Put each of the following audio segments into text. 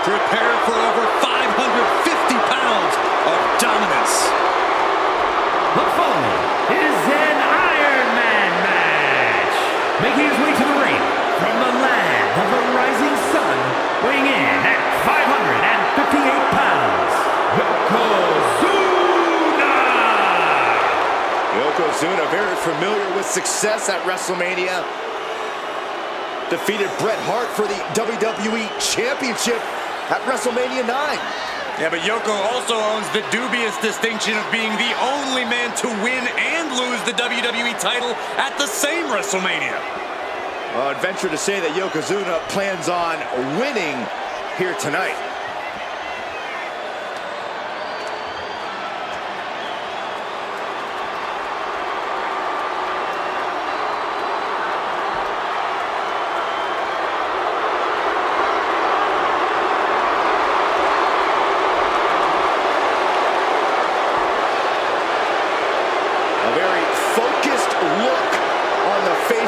Prepare for over 550 pounds of dominance. The following is an Iron Man match. Making his way to the ring from the land of the rising sun, weighing in at 558 pounds, Yokozuna! Yokozuna, very familiar with success at WrestleMania. Defeated Bret Hart for the WWE Championship at WrestleMania 9. Yeah, but Yoko also owns the dubious distinction of being the only man to win and lose the WWE title at the same WrestleMania. Well, I'd venture to say that Yokozuna plans on winning here tonight.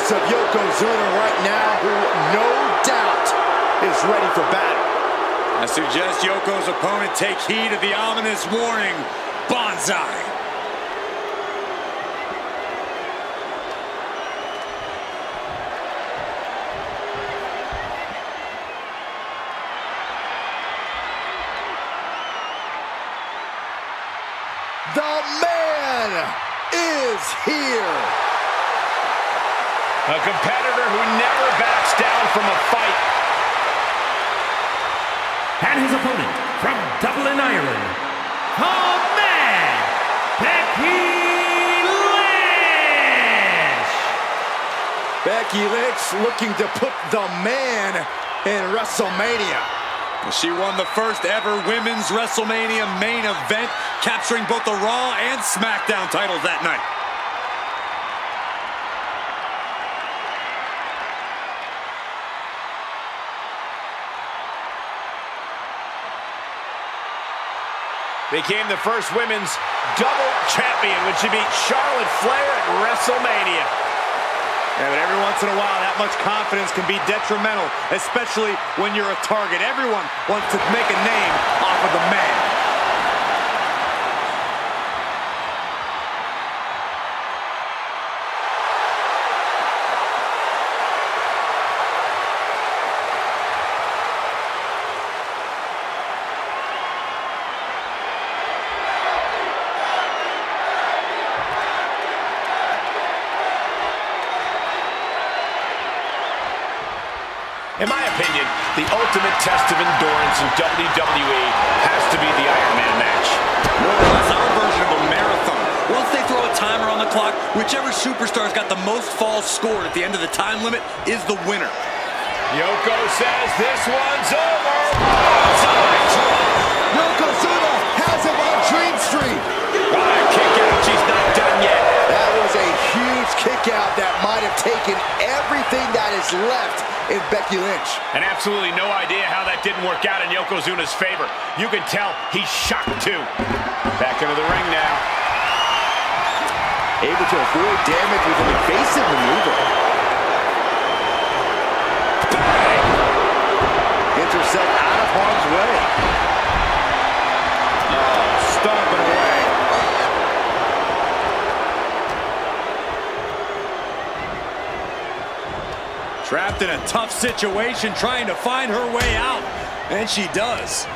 Of Yokozuna right now, who no doubt is ready for battle. I suggest Yoko's opponent take heed of the ominous warning, Bonsai. The man is here. A competitor who never backs down from a fight. And his opponent from Dublin, Ireland, the man, Becky Lynch! Becky Lynch looking to put the man in WrestleMania. She won the first ever women's WrestleMania main event, capturing both the Raw and SmackDown titles that night. Became the first women's double champion when she beat Charlotte Flair at WrestleMania. Yeah, but every once in a while, that much confidence can be detrimental, especially when you're a target. Everyone wants to make a name off of the man. In my opinion, the ultimate test of endurance in WWE has to be the Iron Man match. More or less our version of a marathon. Once they throw a timer on the clock, whichever superstar's got the most falls scored at the end of the time limit is the winner. Yoko says this one's over. Yokozuna has him on Dream Street. What a kick out. She's not done yet. That was a huge kick out that might have taken everything that is left in Becky Lynch. And absolutely no idea how that didn't work out in Yokozuna's favor. You can tell he's shocked too. Back into the ring now. Able to avoid damage with an evasive maneuver. Bang! Intercept out of harm's way. Oh, stomping away. Trapped in a tough situation, trying to find her way out. And she does.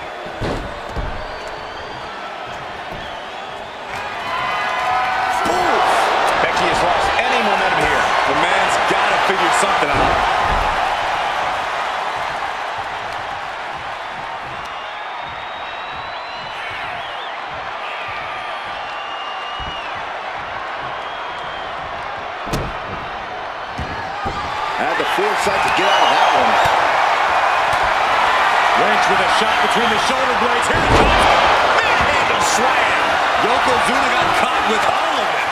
Becky has lost any momentum here. The man's got to figure something out. Had the foresight to get out of that one. Lynch with a shot between the shoulder blades. Here it comes. Manhandle slam. Yokozuna got caught with all of it.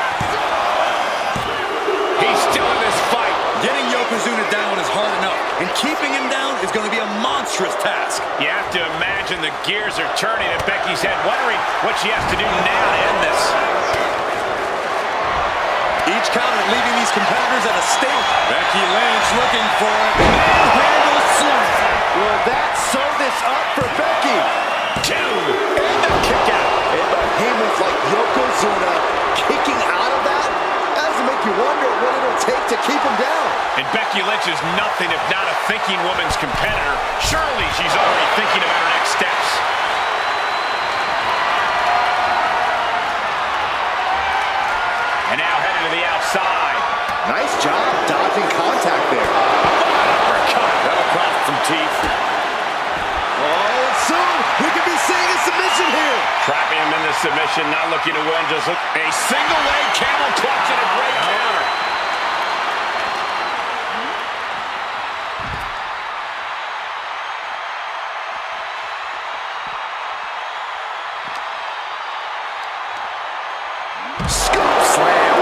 He's still in this fight. Getting Yokozuna down is hard enough, and keeping him down is going to be a monstrous task. You have to imagine the gears are turning in Becky's head, wondering what she has to do now to end this. Each counter leaving these competitors at a state. Becky Lynch looking for it. Manhandle slam. Will that sew this up for Becky? 2, and the kick out. And behemoth like Yokozuna kicking out of that? That doesn't make you wonder what it'll take to keep him down. And Becky Lynch is nothing if not a thinking woman's competitor. Surely she's already thinking about her next steps. And now headed to the outside. Nice job dodging contact there. Uppercut. That'll cost some teeth. Oh, and soon we could be seeing a submission here. Trapping him in the submission, not looking to win, just look. A single leg camel clutch and a great counter. Scoop slam.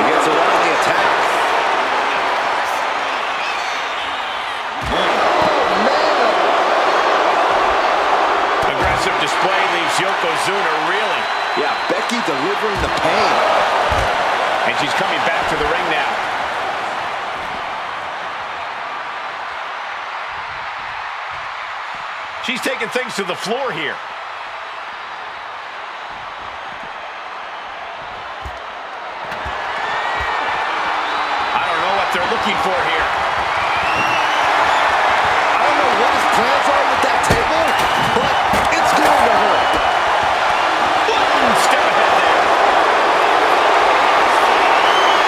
He gets around the attack. Oh, man. Aggressive display leaves Yokozuna reeling. Yeah, Becky delivering the pain. And she's coming back to the ring now. She's taking things to the floor here. I don't know what they're looking for here. I don't know what his plans are with that table, but it's going to hurt. One step ahead there.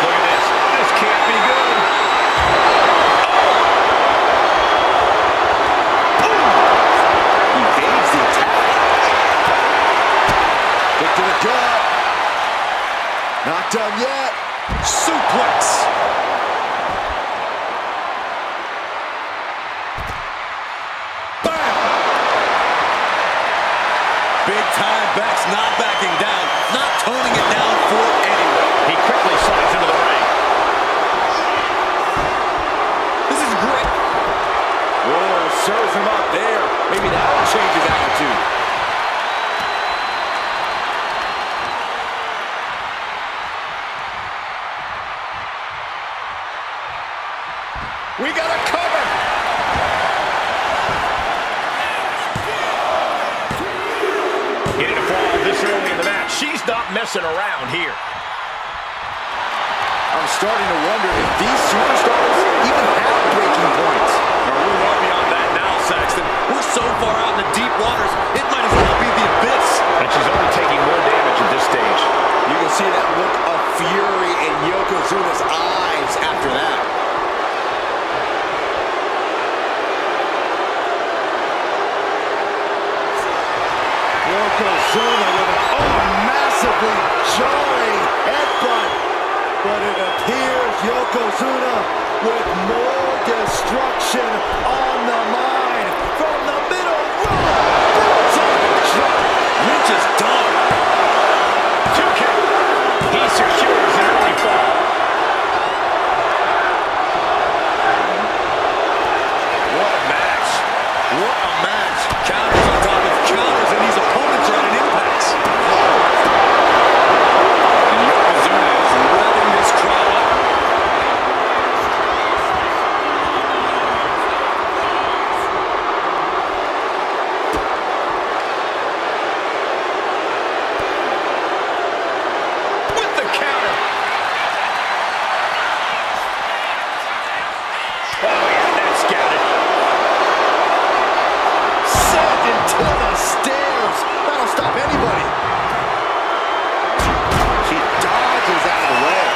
Look at this. This can't be good. Evades the attack. Kick to the gut. Not done yet. Suplex. Bam! Big time Beck's not backing down, not toning it down for anyone. He quickly slides into the ring. This is great. Whoa, serves him up there. Maybe that'll change his attitude. We got a cover. Getting a fall this early in the match. She's not messing around here. I'm starting to wonder if these superstars even have breaking points. No, we're well beyond that now, Saxton. We're so far out in the deep waters, it might as well be the abyss. And she's only taking more damage at this stage. You can see that look of fury in Yokozuna's eyes after that. Yokozuna with an massively jarring headbutt. But it appears Yokozuna with more destruction on the mind from the middle rope. Bullseye drop. Lynch is done. 2 count. He secures an early fall. What a match. What a match. Counters on top of counters, and these opponents are at an impasse. And Yokozuna is revving this crowd up. With the counter. Oh, yeah, that's scouted. Sent into the stairs. That'll stop anybody. She dodges out of the way.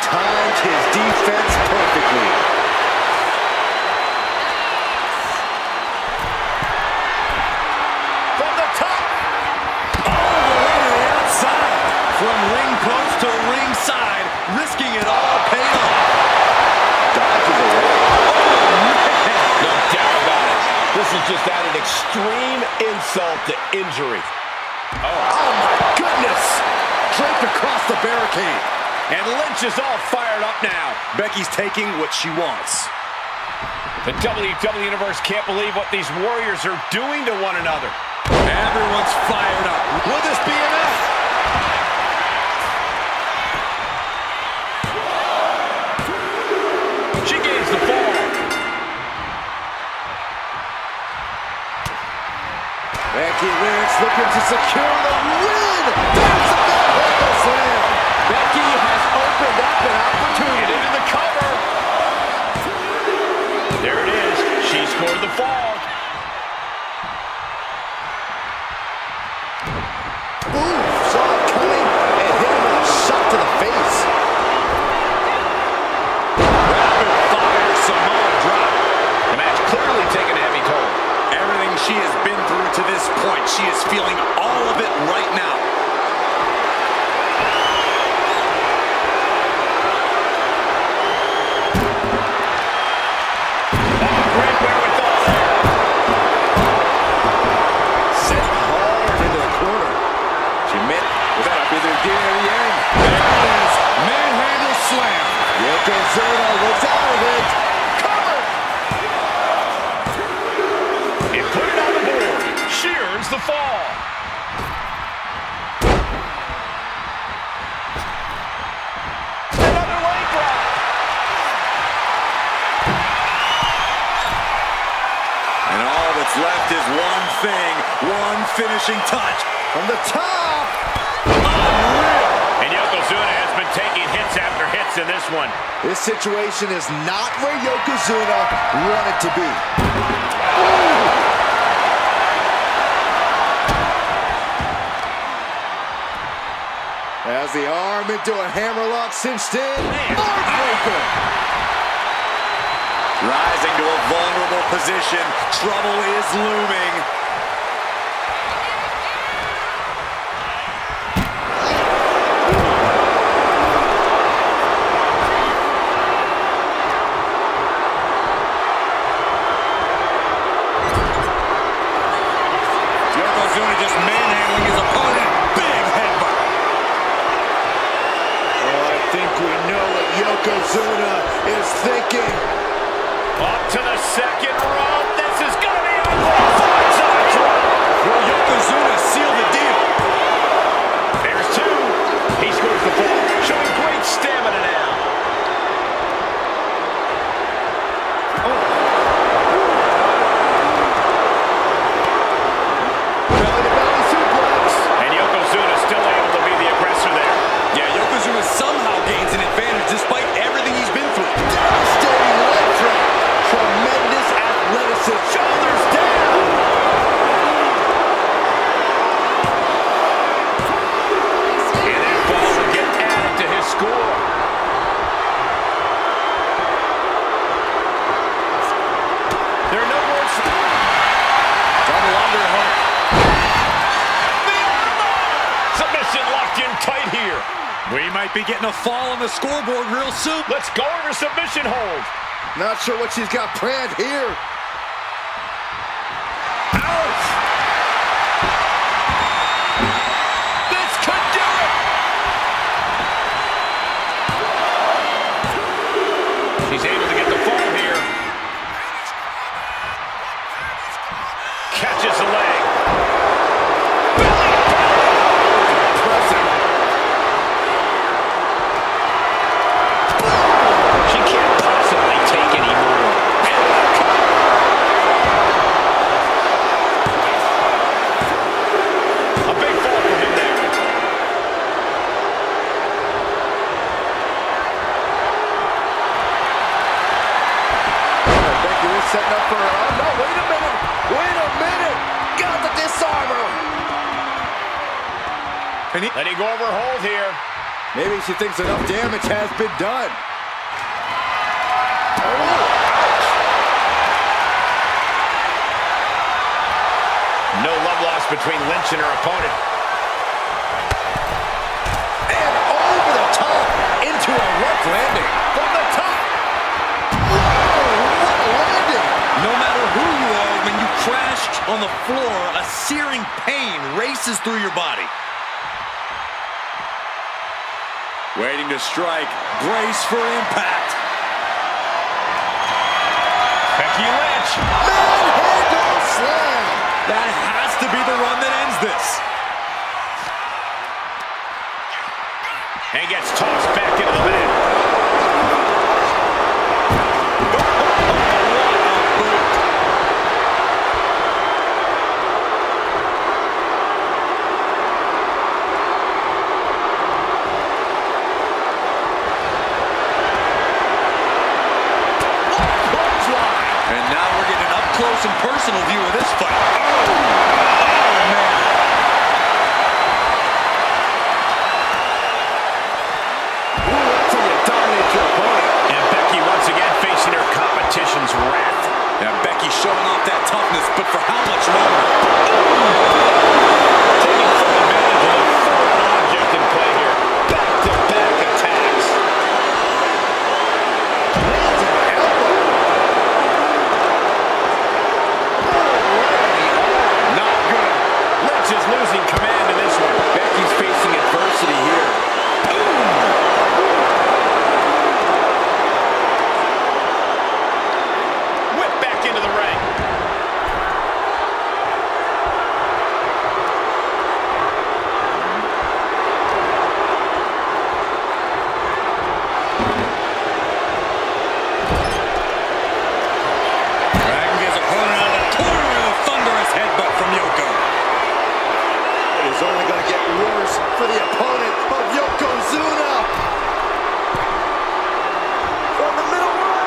Timed his defense perfectly. From the top. All the way to the outside. From ring post to ringside, risking it all paid off. Dodges away. No doubt about it. This has just added extreme insult to injury. Oh my goodness! Draped across the barricade. And Lynch is all fired up now. Becky's taking what she wants. The WWE Universe can't believe what these warriors are doing to one another. Everyone's fired up. Will this be enough? She gains the fall. Becky Lynch looking to secure the win. There's the big slam. Becky has opened up an opportunity. And into the cover. There it is. She scored the fall. Ooh, saw it coming and hit him with a shot to the face. Rapid fire Samoa drop. The match clearly taking a heavy toll. Everything she has been through to this point, she is feeling all of it right now. Great wherewithal there. Set hard into the corner. She meant that'll be the beginning of the end. There it is. Manhandle slam. Yokozuna looks out of it. Cover. And put it on the board. Shears the fall. Another leg drop. And all that's left is one thing, one finishing touch. From the top. Unreal. And Yokozuna has been taking hits after hits in this one. This situation is not where Yokozuna wanted to be. As the arm into a hammerlock cinched in. Heartbreaker. Rising to a vulnerable position. Trouble is looming. Yokozuna just manhandling his opponent. Big headbutt. Oh, I think we know what Yokozuna is thinking. Up to the second rope. This is going to be ugly. Frontside drop. Will Yokozuna seal the deal? There's two. He scores the ball, showing great stamina now. Belly-to-belly suplex. And Yokozuna still able to be the aggressor there. Yeah, Yokozuna somehow gains an advantage despite everything he's been through. Devastating leg drop. Tremendous athleticism. Shoulders down. And that ball will get added to his score. There are no words. Double underhook. The armbar. Submission locked in tight here. We might be getting a fall on the scoreboard real soon. Let's go over submission hold. Not sure what she's got planned here. Ouch! This could do it! She's able to get the fall here. Catches the leg. Impressive. She can't possibly take any more. A big fall for him there. Becky was setting up for her. Oh, no, wait a minute. Wait a minute. Got the disarmer. Letting go of her hold here. Maybe she thinks enough damage has been done. No love lost between Lynch and her opponent. And over the top into a rough landing. From the top. Whoa, what a landing. No matter who you are, when you crash, on the floor, a searing pain races through your body. Waiting to strike. Brace for impact. Becky Lynch. Manhandle slam. That has to be the run that ends this. And gets tossed back into the mat. Close and personal view of this fight. Oh, man. Ooh, that's how you dominate your opponent. And Becky once again facing her competition's wrath. Now Becky showing off that toughness, but for how much longer? Taking full advantage of the foreign object in play here. Back-to-back attacks. Is losing command in this one. Becky's facing adversity here. Whip back into the ring. Dragging his opponent out of the corner with a thunderous headbutt from Yoko. It's only going to get worse for the opponent of Yokozuna. From the middle row.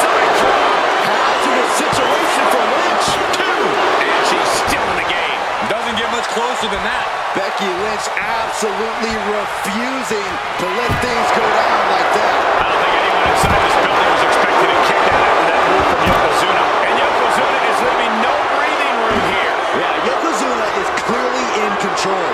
Side drop. Hazardous situation for Lynch. 2. And she's still in the game. Doesn't get much closer than that. Becky Lynch absolutely refusing to let things go down like that. I don't think anyone inside this building was expecting a kick out after that move from Yokozuna. And Yokozuna is leaving no breathing room here. Yeah, Yokozuna is clearly in control.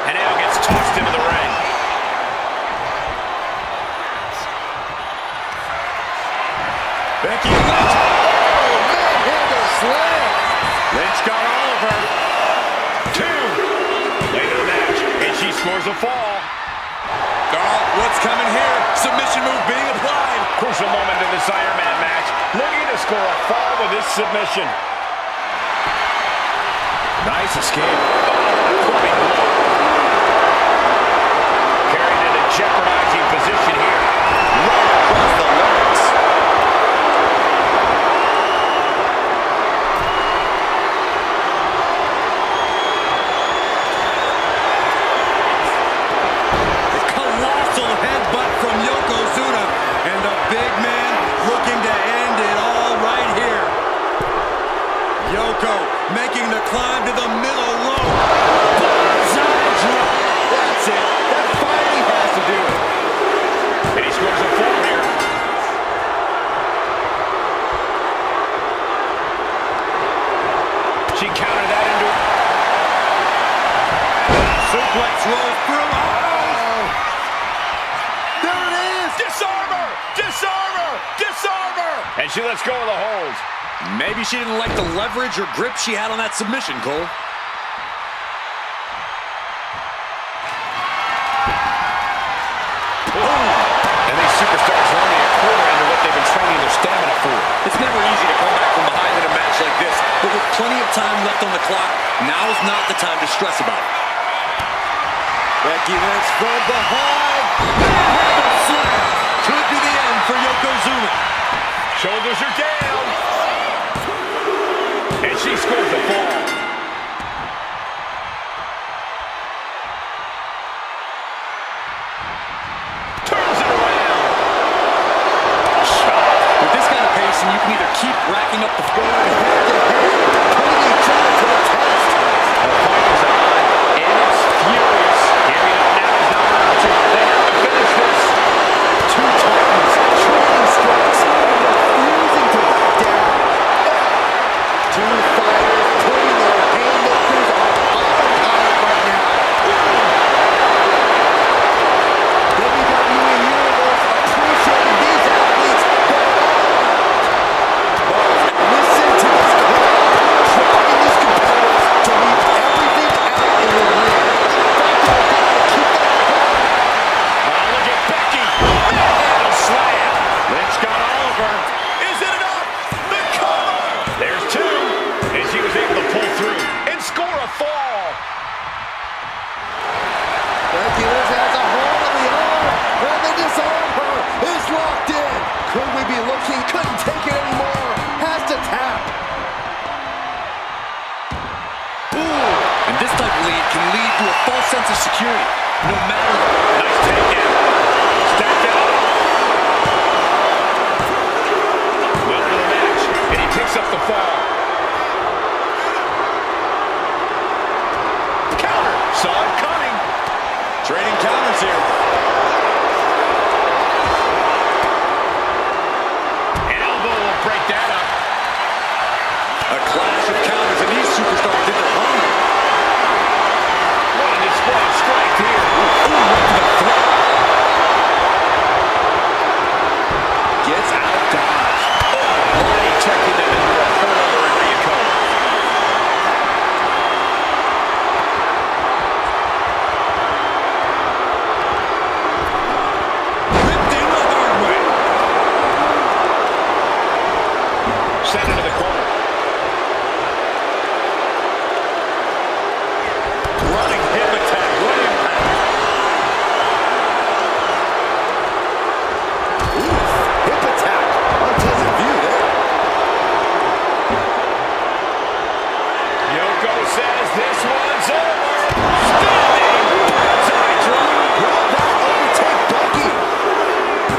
And now gets tossed into the ring. Becky Lynch. Manhandle slam. Lynch got all of her. 2. Late in the match, and she scores a fall. Oh, what's coming here? Submission move being applied. Crucial moment in this Iron Man match. Looking to score a fall with this submission. Nice escape. Clubbing blow. Carried into jeopardizing position here. Right across the legs. A colossal headbutt from Yokozuna. And the big man looking to end it all right here. Yoko making the climb to the middle rope. Bonsai drop. That's it. That finally has to do it. And he scores a fall here. She countered that into it. Suplex rolls through. Oh! There it is. Disarm her! Disarm her! Disarm her! And she lets go of the hold. Maybe she didn't like the leverage or grip she had on that submission, Cole. And these superstars are only a quarter into what they've been training their stamina for. It's never easy to come back from behind in a match like this, but with plenty of time left on the clock, now is not the time to stress about it. Becky Lynch from behind. Manhandle slam. Could be the end for Yokozuna. Shoulders are down. And she scores the fall. Turns it around. Shot. With this kind of pacing, you can either keep racking up the score and putting each other to the test. The fight is on, and it's furious. Giving up now is not an option. They have to finish this. Two titans trading strikes and refusing to back down. Two fighters putting their haymakers on autopilot right now. couldn't take it anymore. Has to tap. Ooh. And this type of lead can lead to a false sense of security. No matter the... Nice takedown. Stacked it up. Winner of the match. And he picks up the fall. Counter. Saw it coming. Trading counters here. An elbow will break that up. A clash of counters, and these superstars did their homework. What a display of strength here. Ooh, right to the throat. Gets out of dodge. Already checking them into a four-over in Ryuko. Ripped in the hard way. Sent into the corner. Running hip attack. What impact. Oof, hip attack. Unpleasant view there. Yoko says this one's over. Standing. Side drop. Will that overtake Becky?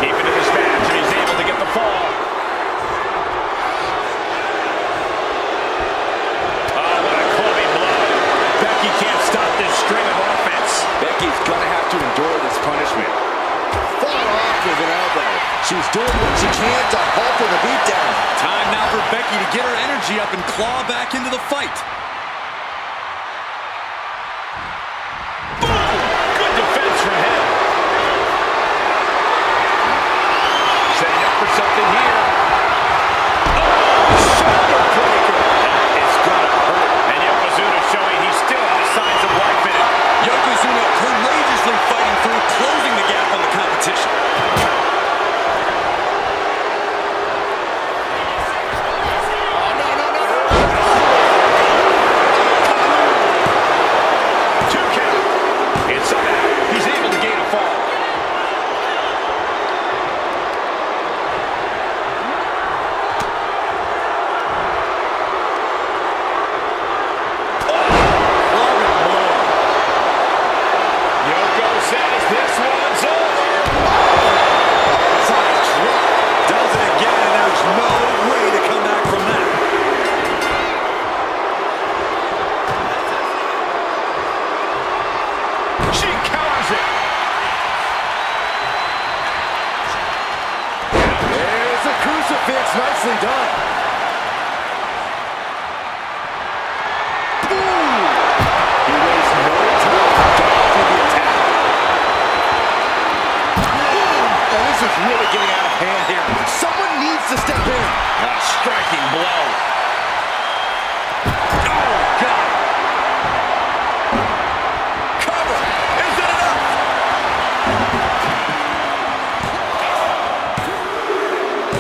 Keeping to this match, and he's able to get the fall. Oh, what a clubbing blow. Becky can't stop this string of offense. Becky's gonna have to endure this punishment. Fought off with an elbow. She's doing what she can to halter the beatdown. Time now for Becky to get her energy up and claw back into the fight. Boom! Good defense from him. Setting up for something here. Oh, shoulder breaker. That is gonna hurt. And Yokozuna showing he still has signs of life in him. Yokozuna courageously fighting through, closing the gap on the competition. Two count. And somehow he's able to gain a fall. Yoko says this one's over. Side drop. Does it again, and there's no way to come back from that. She counters it. There's a crucifix. Nicely done. Ooh. He wastes no time to dodge through the attack. And this is really getting out of hand here. Someone needs to step in. A striking blow. Oh, God. Cover. Is it enough?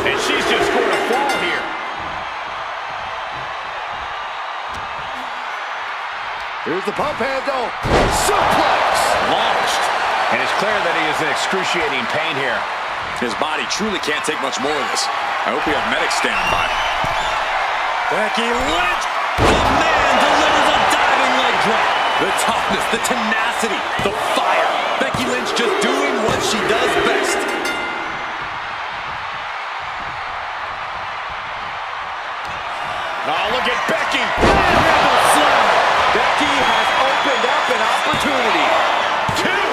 And she's just scored a fall here. Here's the pump handle. Suplex. Launched. And it's clear that he is in excruciating pain here. His body truly can't take much more of this. I hope we have medics standing by. Becky Lynch! The man delivers a diving leg drop. The toughness, the tenacity, the fire. Becky Lynch just doing what she does best. Oh, look at Becky. Triple slam. Becky has opened up an opportunity. Two.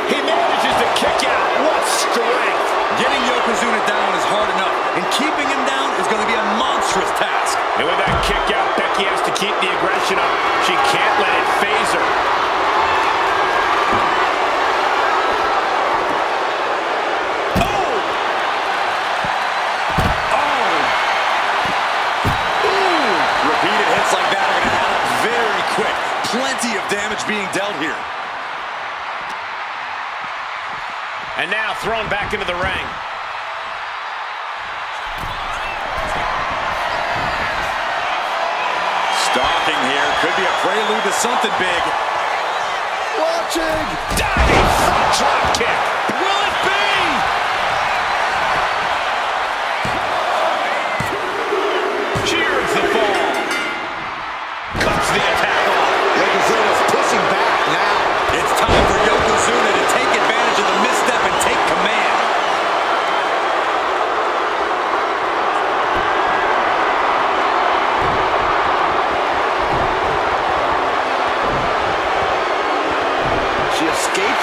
He manages to kick out. What strength. Getting Yokozuna down is hard enough, and keeping him down is going to be a monstrous task. And with that kick out, Becky has to keep the aggression up. She can't let it phase her. Oh! Oh! Ooh! Repeated hits like that are going to add up very quick. Plenty of damage being dealt here. And now thrown back into the ring. Stalking here. Could be a prelude to something big. Watching. Diving front drop kick. Will it be?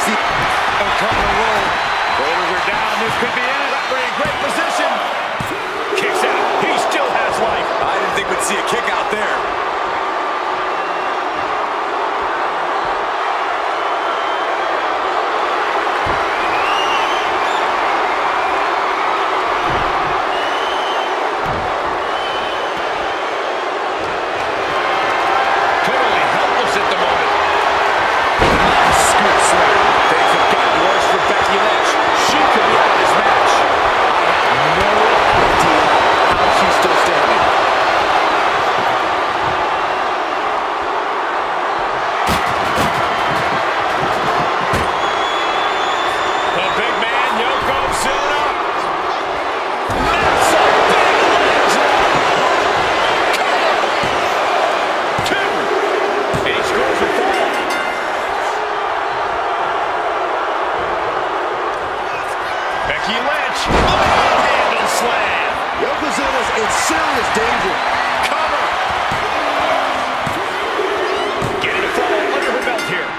see a cover roll. Shoulders are down. This could be it. Referee in great position. Kicks out. He still has life. I didn't think we'd see a kick out there. Totally helpless at the moment. Nice scoop slam. Things have gotten worse for Becky Lynch. She could be out of this match. I have no idea how she's still standing. The big man, Yokozuna. Massive big leg drop. Two. And he scores a fall. Becky Lynch. Handle slam. Yokozuna's in serious danger. Cover. Getting a fall under her belt here.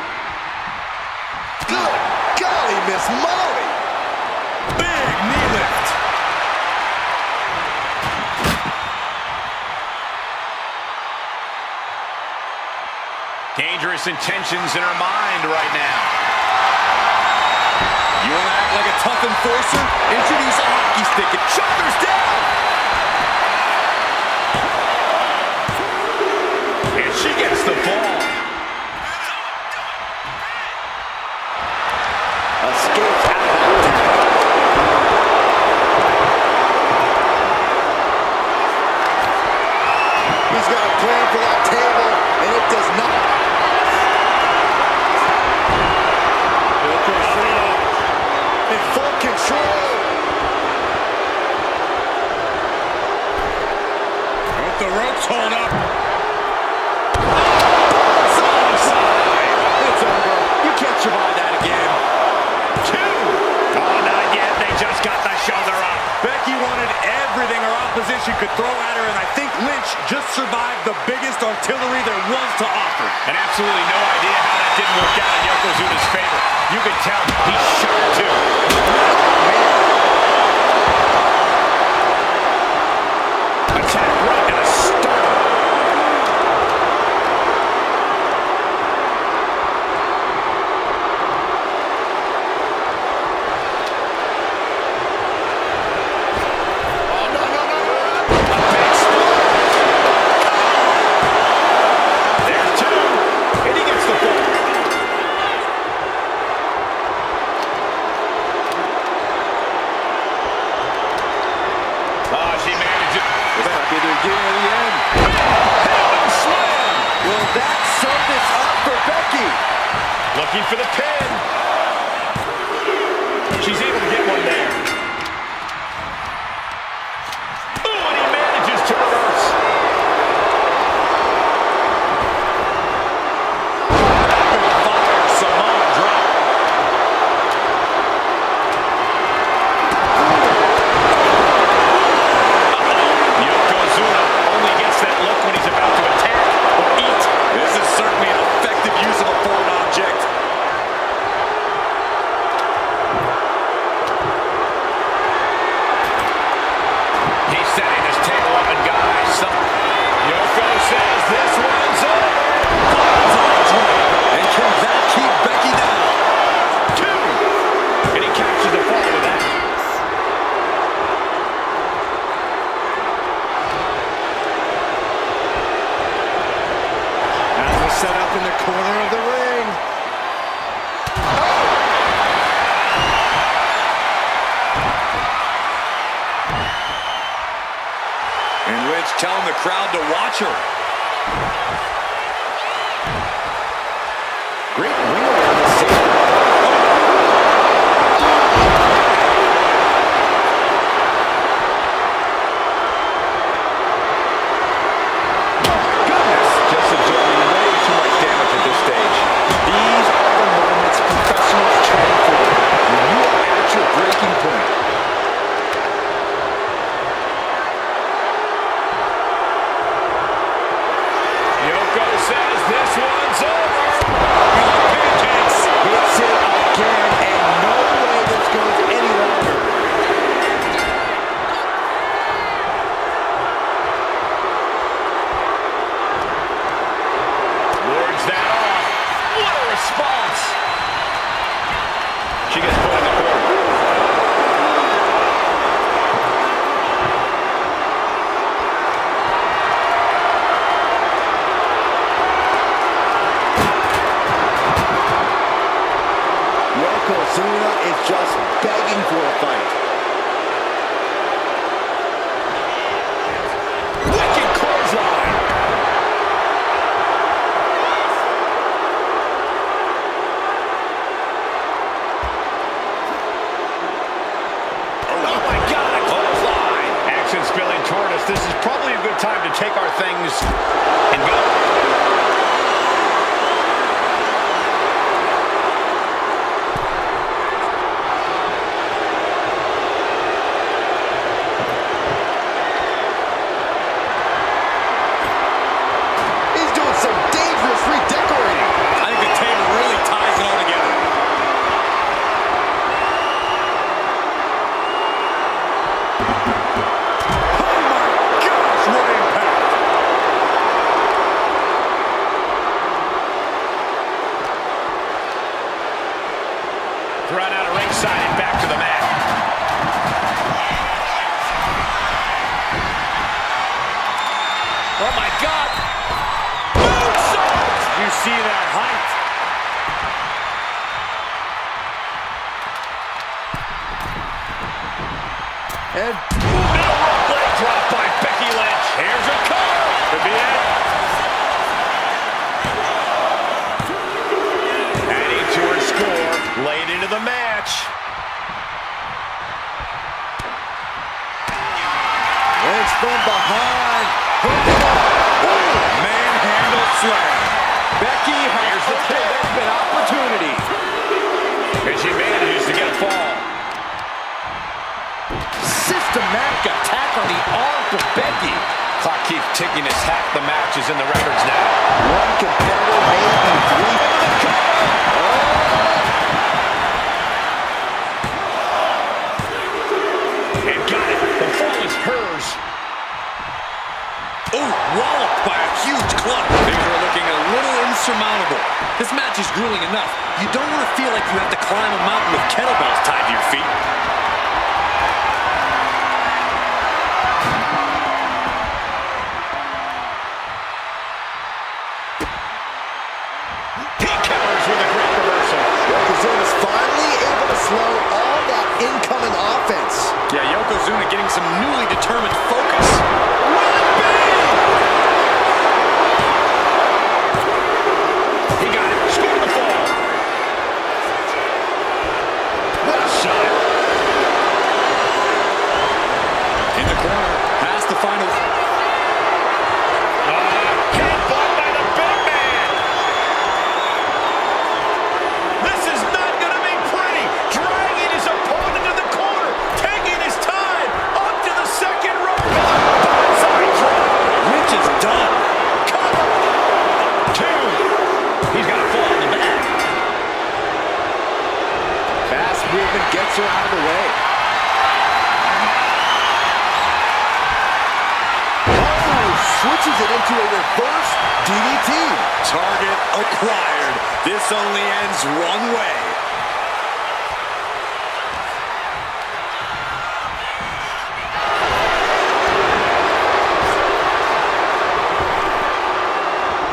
Good golly, Miss Molly. Big knee lift. Dangerous intentions in her mind right now. You want to act like a tough enforcer? Introduce a hockey stick and shoulders down. And she gets the ball. Escapes out of that tag. He's got a plan for that table, and it does not. Yokozuna in full control. Hope the ropes hold up. It's over. You can't survive that again. Two. Oh, not yet. They just got the shoulder up. Becky wanted everything her opposition could throw at her, and I think Lynch just survived the biggest artillery there was to offer. And absolutely no idea how that didn't work out in Yokozuna's favor. You can tell he's shocked too. Attack right to the start. There's two. And he gets the ball. Oh, she managed it. This might be the beginning of the end. Handle slam. Will that sum this up for Becky? Looking for the pin. She's able to get one there. Oh, and he manages to reverse. Rapid fire Samoa drop. Yokozuna only gets that look when he's about to attack or eat. This is certainly an effective use of a foreign object. He's setting this table up, and guys, Yoko says this one's over. And can that keep Becky down? Two. And he captures the fall with that. Now we're set up in the corner of the ring. And Lynch telling the crowd to watch her. Great ring awareness. Goodness, just absorbing way too much damage at this stage. These are the moments professionals train for. When you are at your breaking point. Yokozuna is just begging for a fight. Wicked clothesline. Oh my God, a clothesline. Action spilling toward us. This is probably a good time to take our things and go. Run out of ringside and back to the mat. Oh my God! Moonsault! You see that height? And middle rope leg drop by Becky Lynch. Here's a cover. Could be it. Adding to her score. Late into the match. Lynch from behind. Manhandle slam. Becky has opened up an opportunity. And she manages to get a fall. Systematic attack on the arm from Becky. Clock keeps ticking as half the match is in the records now. One competitor, maybe three. And got it. The fall is hers. Ooh, walloped by a huge club. Things are looking a little insurmountable. This match is grueling enough. You don't want to feel like you have to climb a mountain with kettlebells tied to your feet. He counters with a great reversal. Yokozuna's finally able to slow all that incoming offense. Yeah, Yokozuna getting some newly determined focus. He got it. Scored the fall. What a shot. In the corner, past the final. Headbutt by the big man. This is not going to be pretty. Dragging his opponent to the corner. Taking his time. Up to the second rope. Bonsai drop. Lynch is done. Cover. Two. He's got a fall in the back. Fast movement gets her out of the way. Oh, switches it into a reverse DDT. Target acquired. This only ends one way.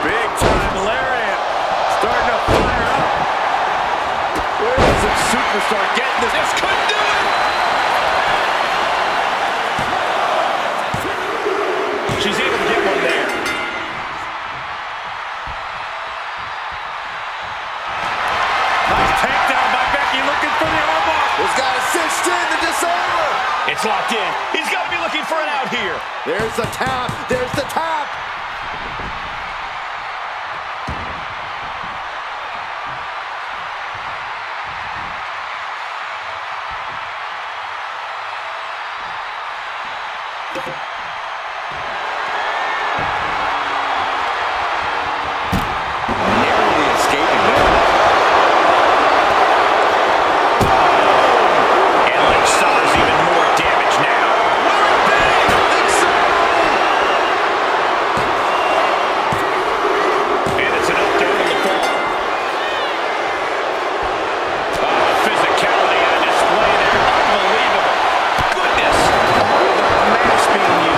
Big time lariat. Starting to fire up. Where is the superstar getting this? This could do it. She's able to get one there. Nice takedown by Becky, looking for the armbar. This guy is cinched in, the disorder. It's locked in. He's got to be looking for an out here. There's the tap. There's the tap. Narrowly escaping there. And Lynch suffers even more damage now. And it's an up down on the fall. Oh, the physicality on display there. Unbelievable. Goodness. The mask being used.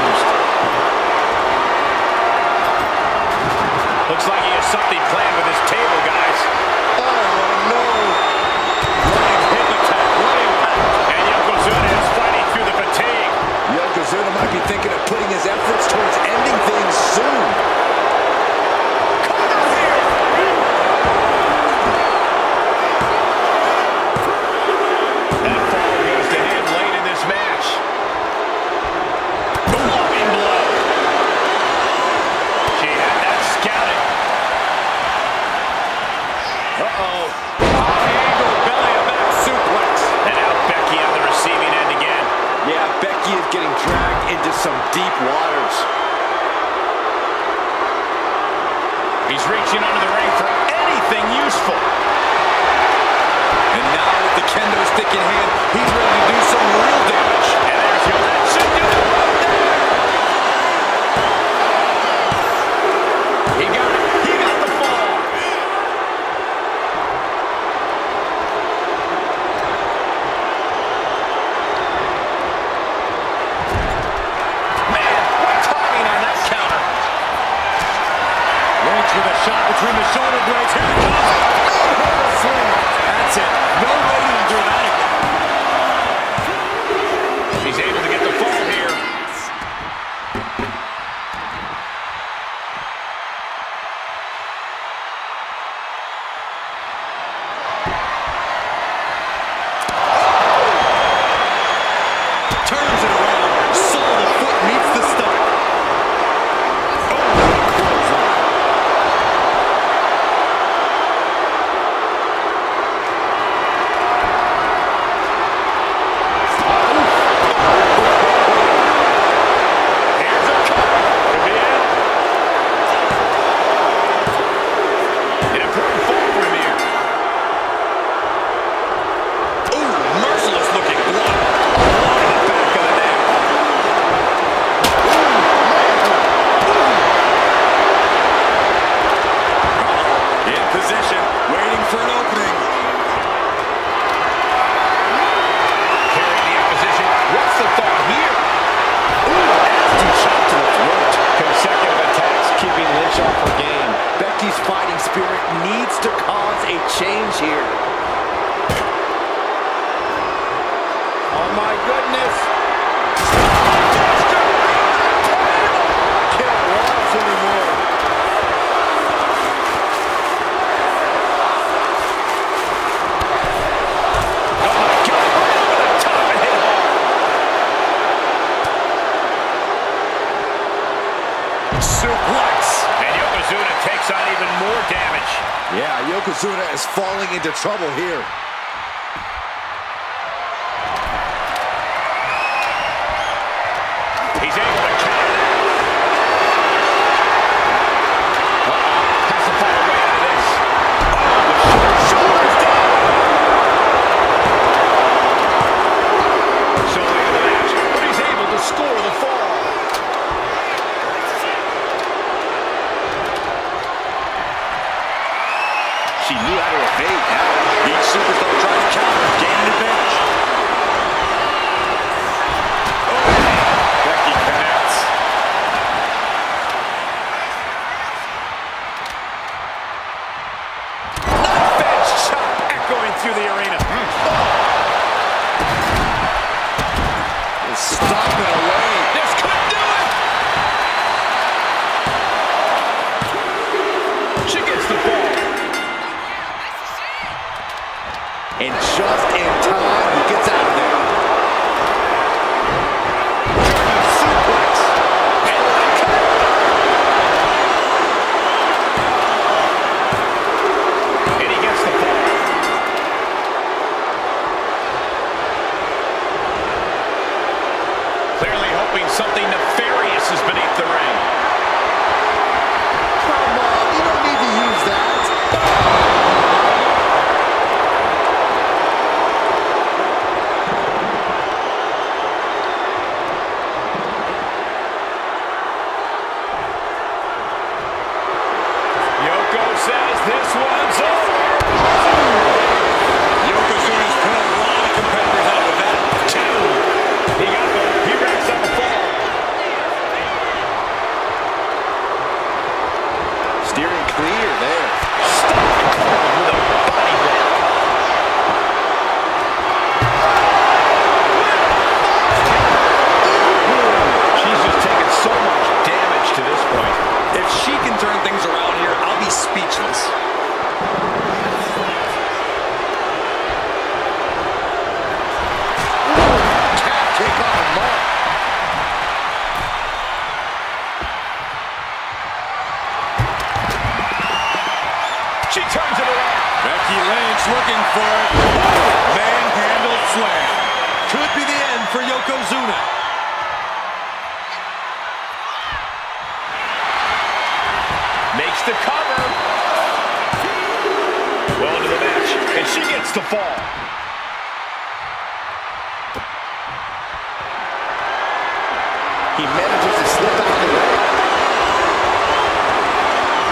That fall goes to him late in this match. Blowing blow. She had that scouted. Uh-oh. High-angle belly-to-back suplex. And out Becky on the receiving end again. Yeah, Becky is getting dragged into some deep waters. He's reaching under the ring for anything useful. And now with the kendo stick in hand, he's ready to do some real damage. And there's your that should do it right there. He got it. He got the fall. Man, what timing on that counter. Lynch with a shot between the shoulder blades. Here it comes. That's it. No waiting through that. He's able to get the fall here. Turns it around. Sole of the foot meets the stomach. Oh, what a clothesline. Here's a cover. Could be it. An important fall for him here. Ooh, merciless looking blood. Blood in the back of the neck. In position, waiting for an opening. Carrying the opposition. What's the thought here? Ooh, nasty shot to the throat. Consecutive attacks keeping Lynch off her game. Becky's fighting spirit needs to cause a change here. Oh my goodness. Can't watch anymore. Oh my God. Right over the top and hit hard. Suplex. And Yokozuna takes on even more damage. Yeah, Yokozuna is falling into trouble here. He's able to counter that. Has to find a way out of this. Oh, the shoulders down. So late in the match, but he's able to score the fall. She knew how to evade that. Each superstar trying to counter, gain an advantage. Oh, Becky connects. Knife edge chop echoing through the arena. Stop it away. This could do it. She gets the ball. And just in time, he gets out of there. German suplex. And the cover. And he gets the ball. Clearly hoping something nefarious is beneath the ring. Come on, you don't need to use that. Yoko says this one's over. Yokozuna's put a lot of competitors out with that. Two. He racks up a fall. Yokozuna. Makes the cover. Well into the match, and she gets the fall. He manages to slip out of the way.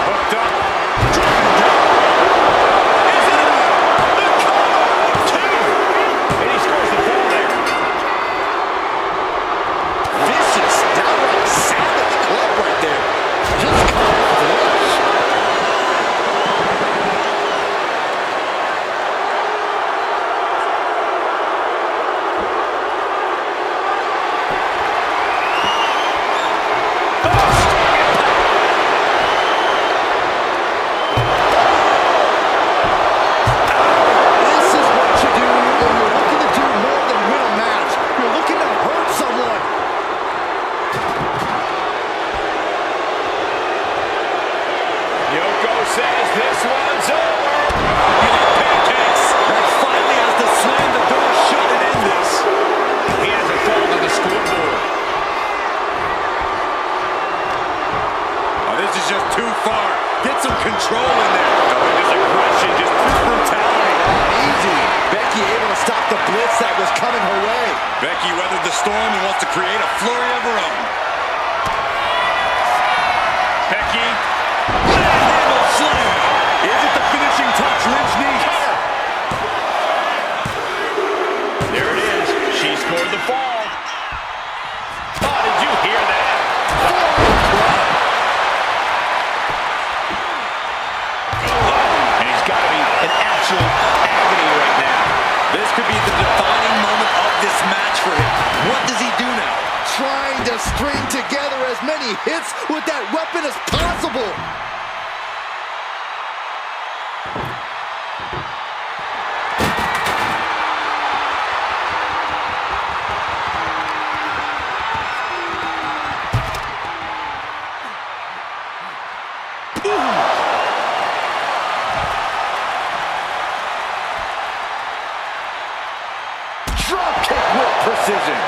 Hooked up. Dropping down. Is it enough? The cover. Two. And he scores the fall there. Vicious, downright savage club right there. Just caught it flush. Says this one's over. Pancakes. That finally has to slam the door shut and end this. He hasn't fallen to the scoreboard. Oh, this is just too far. Get some control in there. Oh, just aggression, just brutality. Easy. Becky able to stop the blitz that was coming her way. Becky weathered the storm and wants to create a flurry of her own. Becky. Manhandle slam. Is it the finishing touch Lynch needs? There it is. She scored the fall. Oh, did you hear that? And he's got to be in absolute agony right now. This could be the defining moment of this match for him. What does he do now? Trying to string together as many hits with that weapon as possible. Drop kick with precision.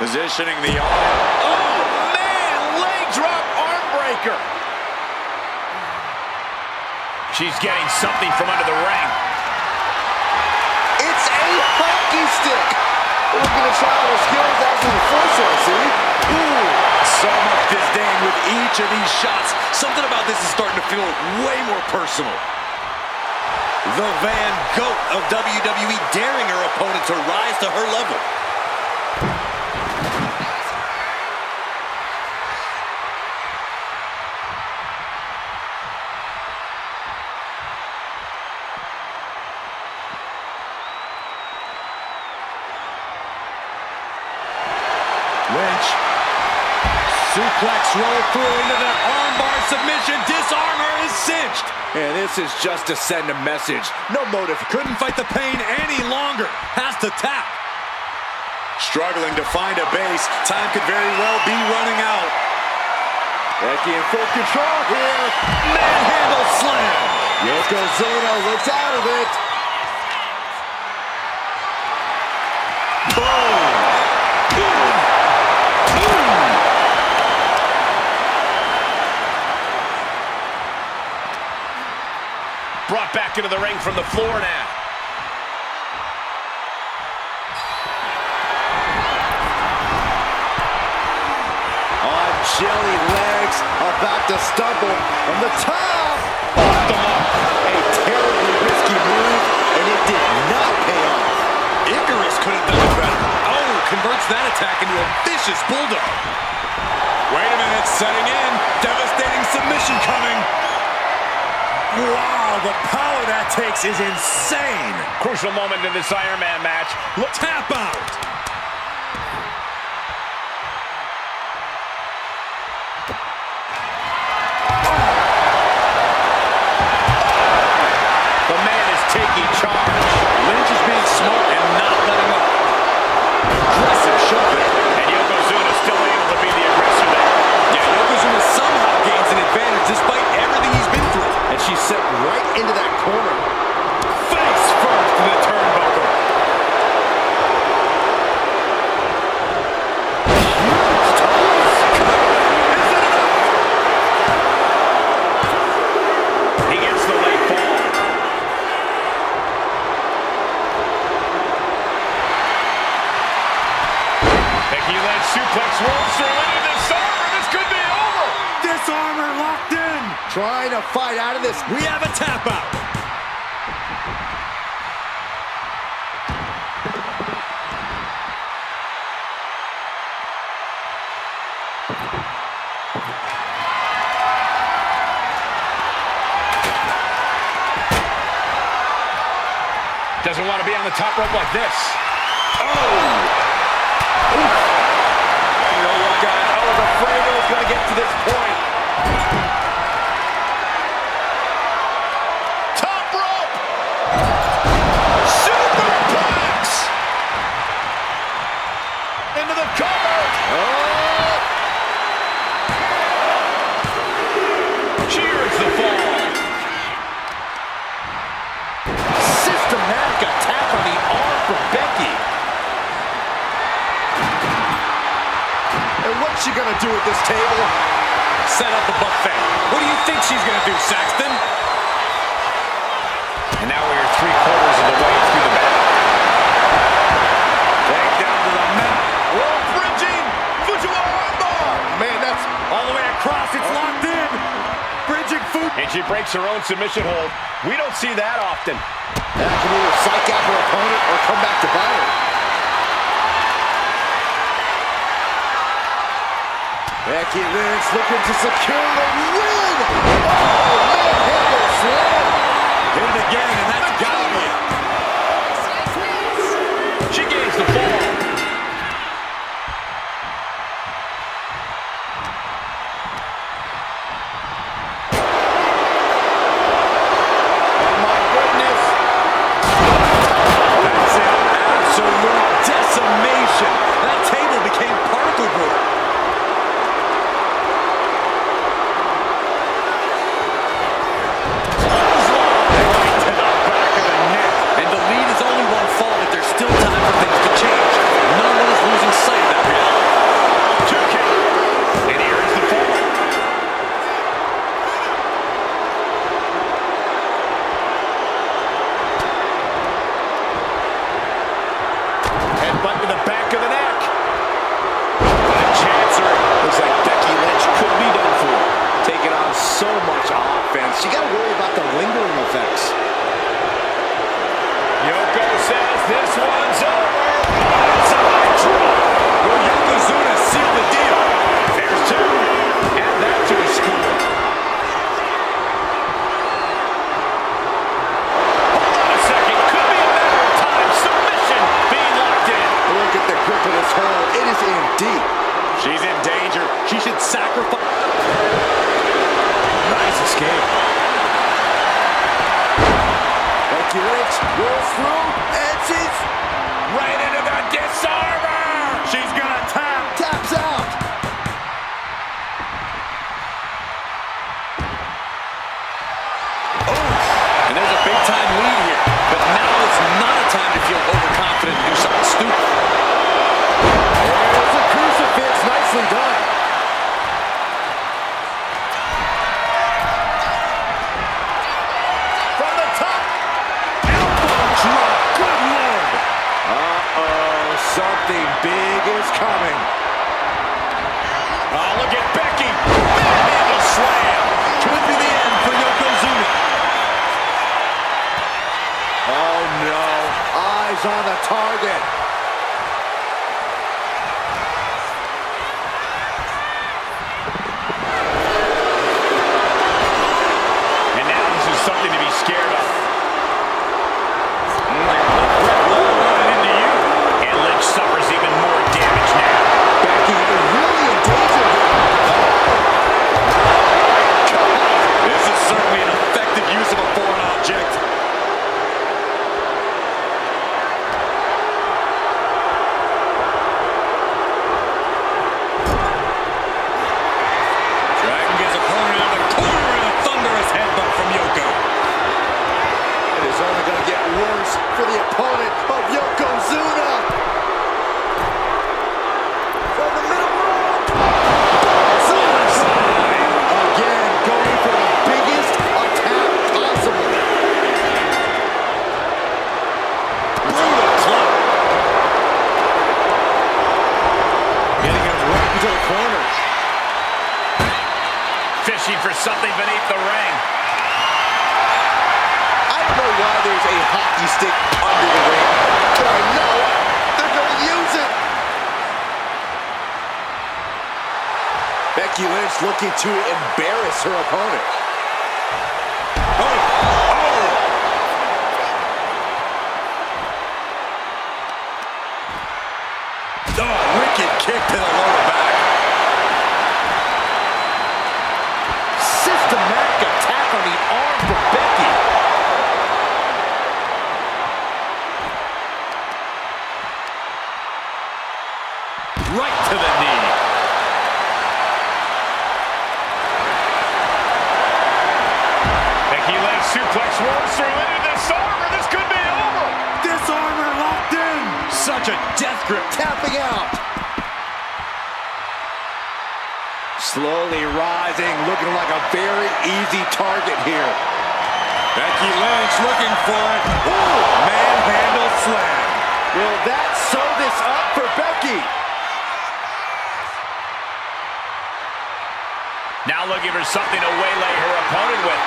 Positioning the arm. Oh, man! Leg drop arm breaker. She's getting something from under the ring. It's a hockey stick. Looking to try her skills as an enforcer, see? Ooh, so much disdain with each of these shots. Something about this is starting to feel way more personal. The Van Goat of WWE daring her opponent to rise to her level. Lynch. Suplex roll through into the armbar submission. Disarmor is cinched. And this is just to send a message. No motive. Couldn't fight the pain any longer. Has to tap. Struggling to find a base. Time could very well be running out. Becky in full control here. Manhandle slam. Yokozuna looks out of it. Boom. Brought back into the ring from the floor now. On jelly legs, about to stumble from the top. Off the mark. A terribly risky move, and it did not pay off. Icarus could have done it better. Oh, converts that attack into a vicious bulldog. Wait a minute, setting in. Devastating submission coming. Wow, the power that takes is insane. Crucial moment in this Iron Man match. Look, tap out. The man is taking charge. Lynch is being smart and not letting up. Aggressive shove it. And Yokozuna still able to be the aggressor there. Yeah, Yokozuna somehow gains an advantage despite everything he's been through. And she's set right into that corner. Face first to the turnbuckle. a fight out of this. We have a tap out. Doesn't want to be on the top rope like this. Oh! You know what, guys? I was afraid it was going to get to this point. Top rope! Superplex! Into the cover! Oh! Cheers the fall. Systematic attack on the arm from Becky. And what's she gonna do at this table? Set up the buffet. What do you think she's gonna do, Saxton? And now we are 3/4 of the way through the match. Take down to the mat. Roll bridging. Fujiwara armbar. Man, that's all the way across. It's locked in. Bridging foot. And she breaks her own submission hold. We don't see that often. That can either psych out her opponent or come back to bite her. Becky Lynch looking to secure the win. Oh, man, slam. Hit it again, and that's gotta be it. She gains the fall. Oh, my goodness. That's it. Absolute decimation. That table became particle board. Headbutt to the back of the neck. The chancer. Looks like Becky Lynch could be done for. Taking on so much offense. You got to worry about the lingering effects. Yoko says this one's over. It's a drop. Will Yokozuna seal the deal? There's two. And that to a score. Hold on a second. Could be a matter of time. Submission being locked in. Look at the grip of this hold. It is in deep. She's in danger. She should sacrifice. Nice escape. Becky Lynch rolls through, and she's Right into the disarmer. She's gonna tap. taps out. And there's a big-time lead here. But now it's not a time to feel overconfident and do something stupid. There's a crucifix. Nicely done. From the top. Elbow drop. Good Lord. Uh-oh. Something big is coming. Oh, look at Becky. Manhandle slam. Could be the end for Yokozuna. Oh, no. Eyes on the target. And now this is something to be scared of. Running into you. And Lynch suffers even more damage now. Becky really in danger here. This is certainly an effective use of a foreign object. Dragging his opponent out of the corner and a thunderous headbutt from Yoko. why there's a hockey stick under the ring, but I know they're going to use it. Becky Lynch looking to embarrass her opponent. Wicked kick to the lower back. Systematic attack on the arm from Becky. Right to the knee. Becky Lynch suplex rolls through into disarmer. This could be over. Disarmer locked in. Such a death grip. Tapping out. Slowly rising, looking like a very easy target here. Becky Lynch looking for it. Ooh, manhandle slam. Will that sew this up for Becky? Now looking for something to waylay her opponent with.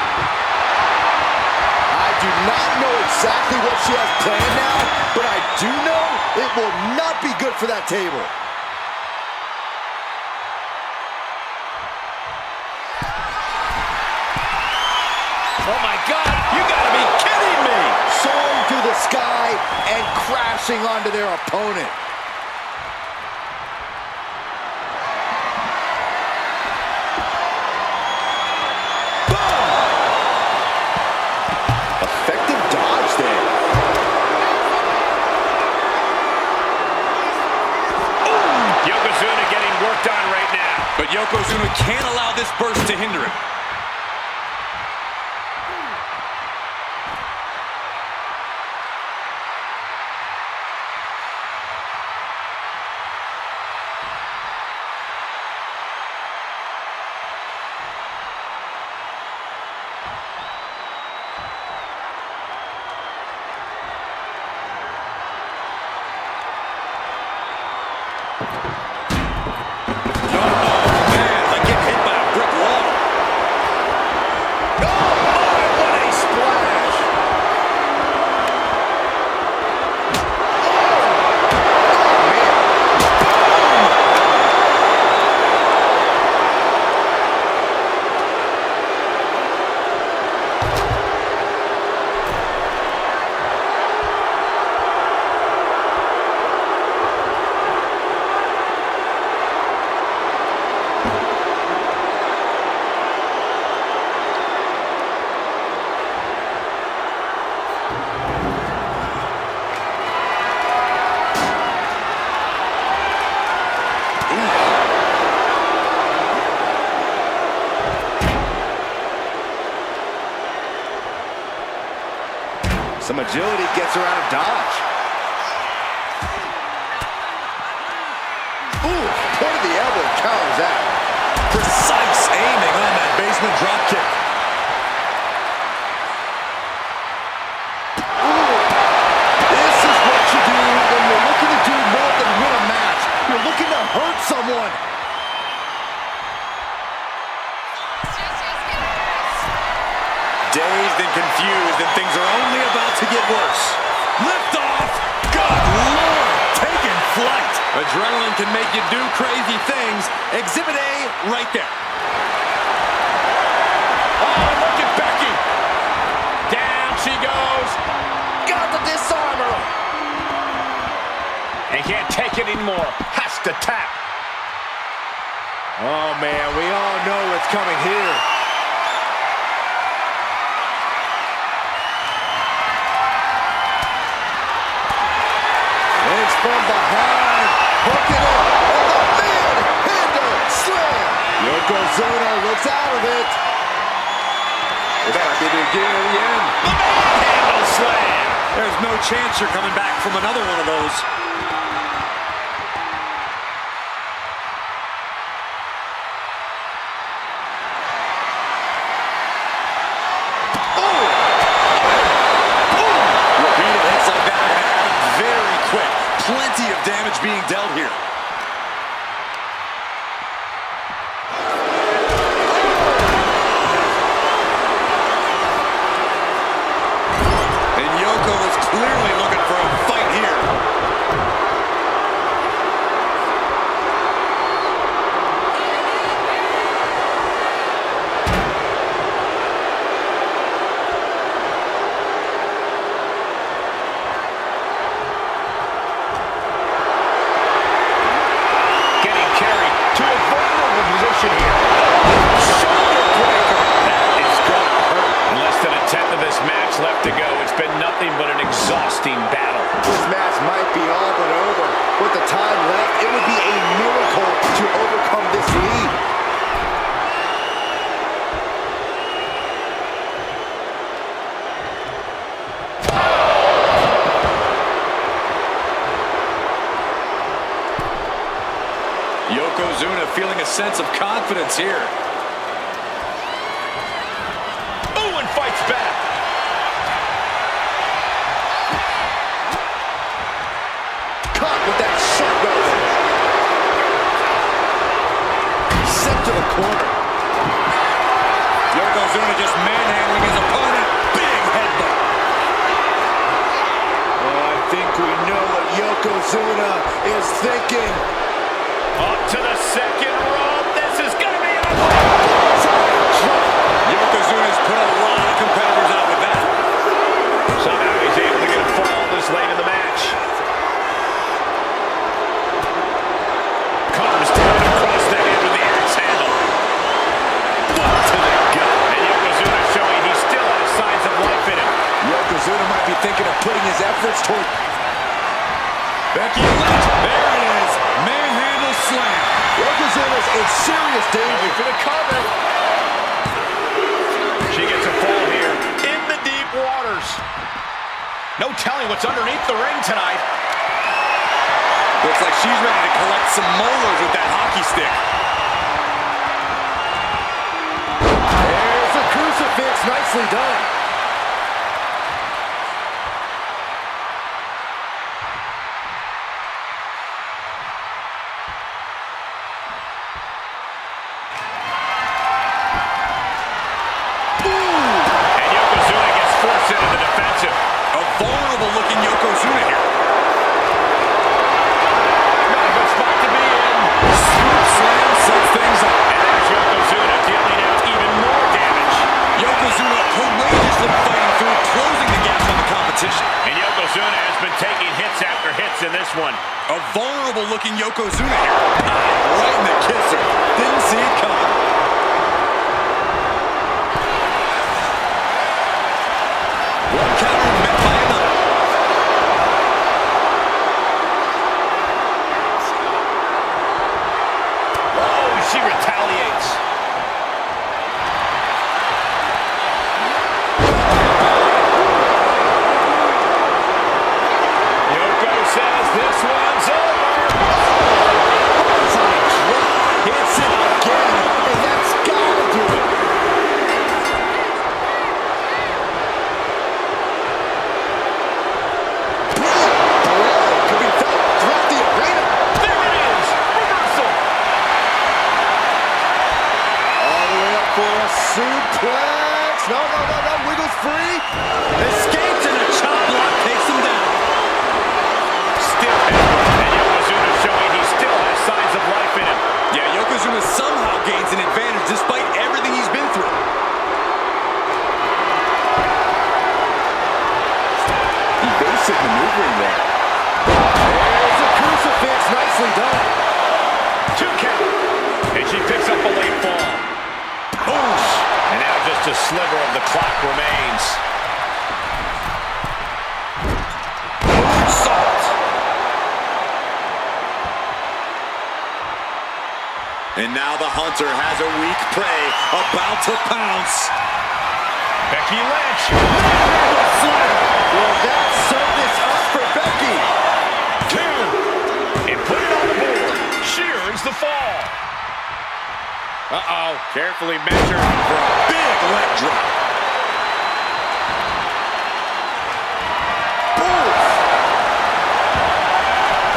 I do not know exactly what she has planned now, but I do know it will not be good for that table. Oh my God, you gotta be kidding me! Soaring through the sky and crashing onto their opponent. Effective dodge there. Yokozuna getting worked on right now. But Yokozuna can't allow this burst to hinder him. Some agility gets her out of dodge. Ooh, point of the elbow counters that. Precise aiming on that basement drop kick. Ooh, this is what you do when you're looking to do more than win a match. You're looking to hurt someone. Dazed and confused, and things are only about to get worse. Lift off! Good Lord! Taking flight! Adrenaline can make you do crazy things. Exhibit A, right there. Oh, look at Becky. Down she goes. Got the disarmer. And can't take it anymore. Has to tap. Oh, man, we all know what's coming here. Lynch from behind, hooking it, and the mid-handle slam. Yokozuna looks out of it. This might be the beginning of the end. Handle slam. There's no chance you're coming back from another one of those. Repeated hits like that are going to happen very quick. Plenty of damage being dealt here. clearly looking for a fight here. Getting carried to a vulnerable position here. Shoulder breaker. That is going to hurt. Less than a tenth of this match left to go. It's been nothing but an exhausting battle. This match might be all but over. With the time left, it would be a miracle to overcome this lead. Yokozuna feeling a sense of confidence here. Ooh, and fights back. Caught with that short weapon. Sent to the corner. Yokozuna just manhandling his opponent. Big headbutt. Oh, I think we know what Yokozuna is thinking. Up to the second rope. This is going to be ugly. Yokozuna's put a lot of competitors out with that. Somehow he's able to get a fall this late in the match. Comes down across the head with the axe handle. Foot to the gut. And Yokozuna showing he still has signs of life in him. Yokozuna might be thinking of putting his efforts toward... Becky Lynch. There it is. Manhandle slam. Yokozuna's in serious danger. For the cover. She gets a fall here in the deep waters. No telling what's underneath the ring tonight. Looks like she's ready to collect some molars with that hockey stick. There's a crucifix. Nicely done. And Yokozuna gets forced into the defensive. A vulnerable-looking Yokozuna here. Not a good spot to be in. Swoop slam sets things up. And there's Yokozuna dealing out even more damage. Yokozuna courageously fighting through, closing the gap on the competition. And Yokozuna has been taking hits after hits in this one. A vulnerable-looking Yokozuna here. Right in the kisser. Didn't see it coming. One counter met by another. Oh, she retaliates. Yoko says this one's over. Hits it again, and that's gotta do it. Could be felt throughout the arena. There it is. Reversal. All the way up for a suplex. No, wiggles free. Escapes and a chop block takes him down. Stiff headbutt. And Yokozuna showing he still has signs of life in him. Yeah, Yokozuna somehow gains an advantage despite everything he's been through. Evasive maneuvering there. There's a crucifix. Nicely done. 2 count. And she picks up a late fall. Boosh. And now just a sliver of the clock remains. Moonsault. And now the hunter has a weak prey about to pounce. Becky Lynch. Will that set this up for Becky? 2. And put it on the board. She earns the fall. Uh-oh. Carefully measured for a Big leg drop.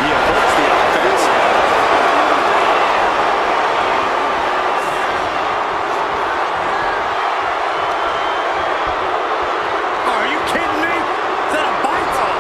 He averts the offense. Are you kidding me? Is that a bite?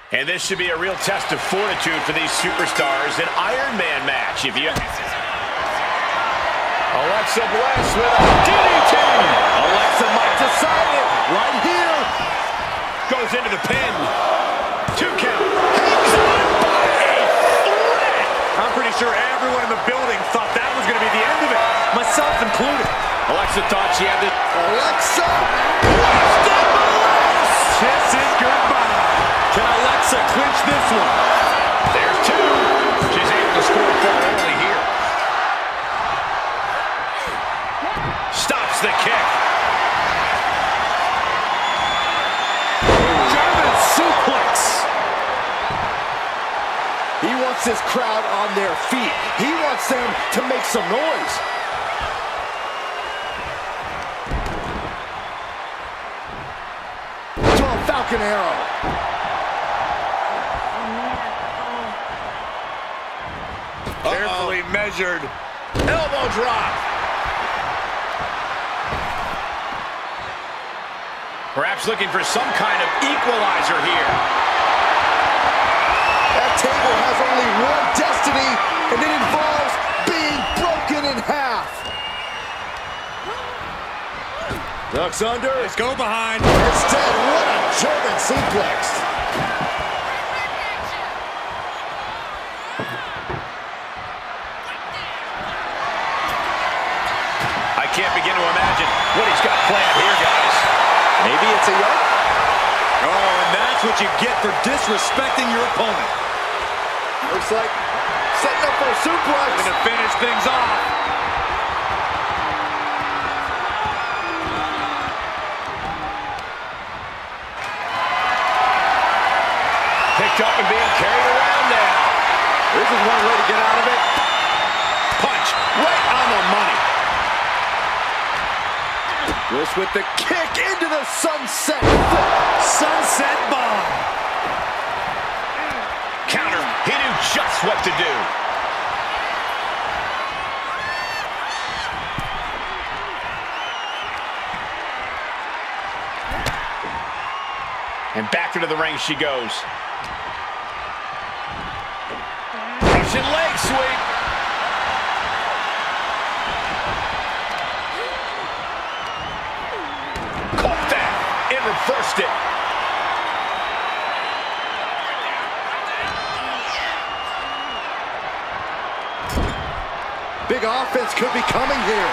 And this should be a real test of fortitude for these superstars. An Iron Man match, if you... Alexa Bliss with a DDT. Alexa might decide it right here. Goes into the pin. 2 count. Hangs on by a thread. I'm pretty sure everyone in the building thought that was going to be the end of it, myself included. Alexa thought she had it. Alexa! Bliss! Kiss it goodbye. Can Alexa clinch this one? There's 2. She's able to score 4 early here. Stops the kick. German suplex. He wants this crowd on their feet. He wants them to make some noise. To a Falcon Arrow. Carefully measured. Elbow drop. Perhaps looking for some kind of equalizer here. That table has only one destiny, and it involves being broken in half. Ducks under. Let's go behind. Instead, what a German suplex. I can't begin to imagine what he's got planned here, guys. Maybe it's a yoke. Oh, and that's what you get for disrespecting your opponent. Looks like setting up for a suplex. Going to finish things off. Picked up and being carried around now. This is one way to get out of it. Punch right on the money. Bliss with the kick into the sunset. Sunset bomb. Counter. He knew just what to do. And back into the ring she goes. Russian leg sweep. Caught that and reversed it. Big offense could be coming here.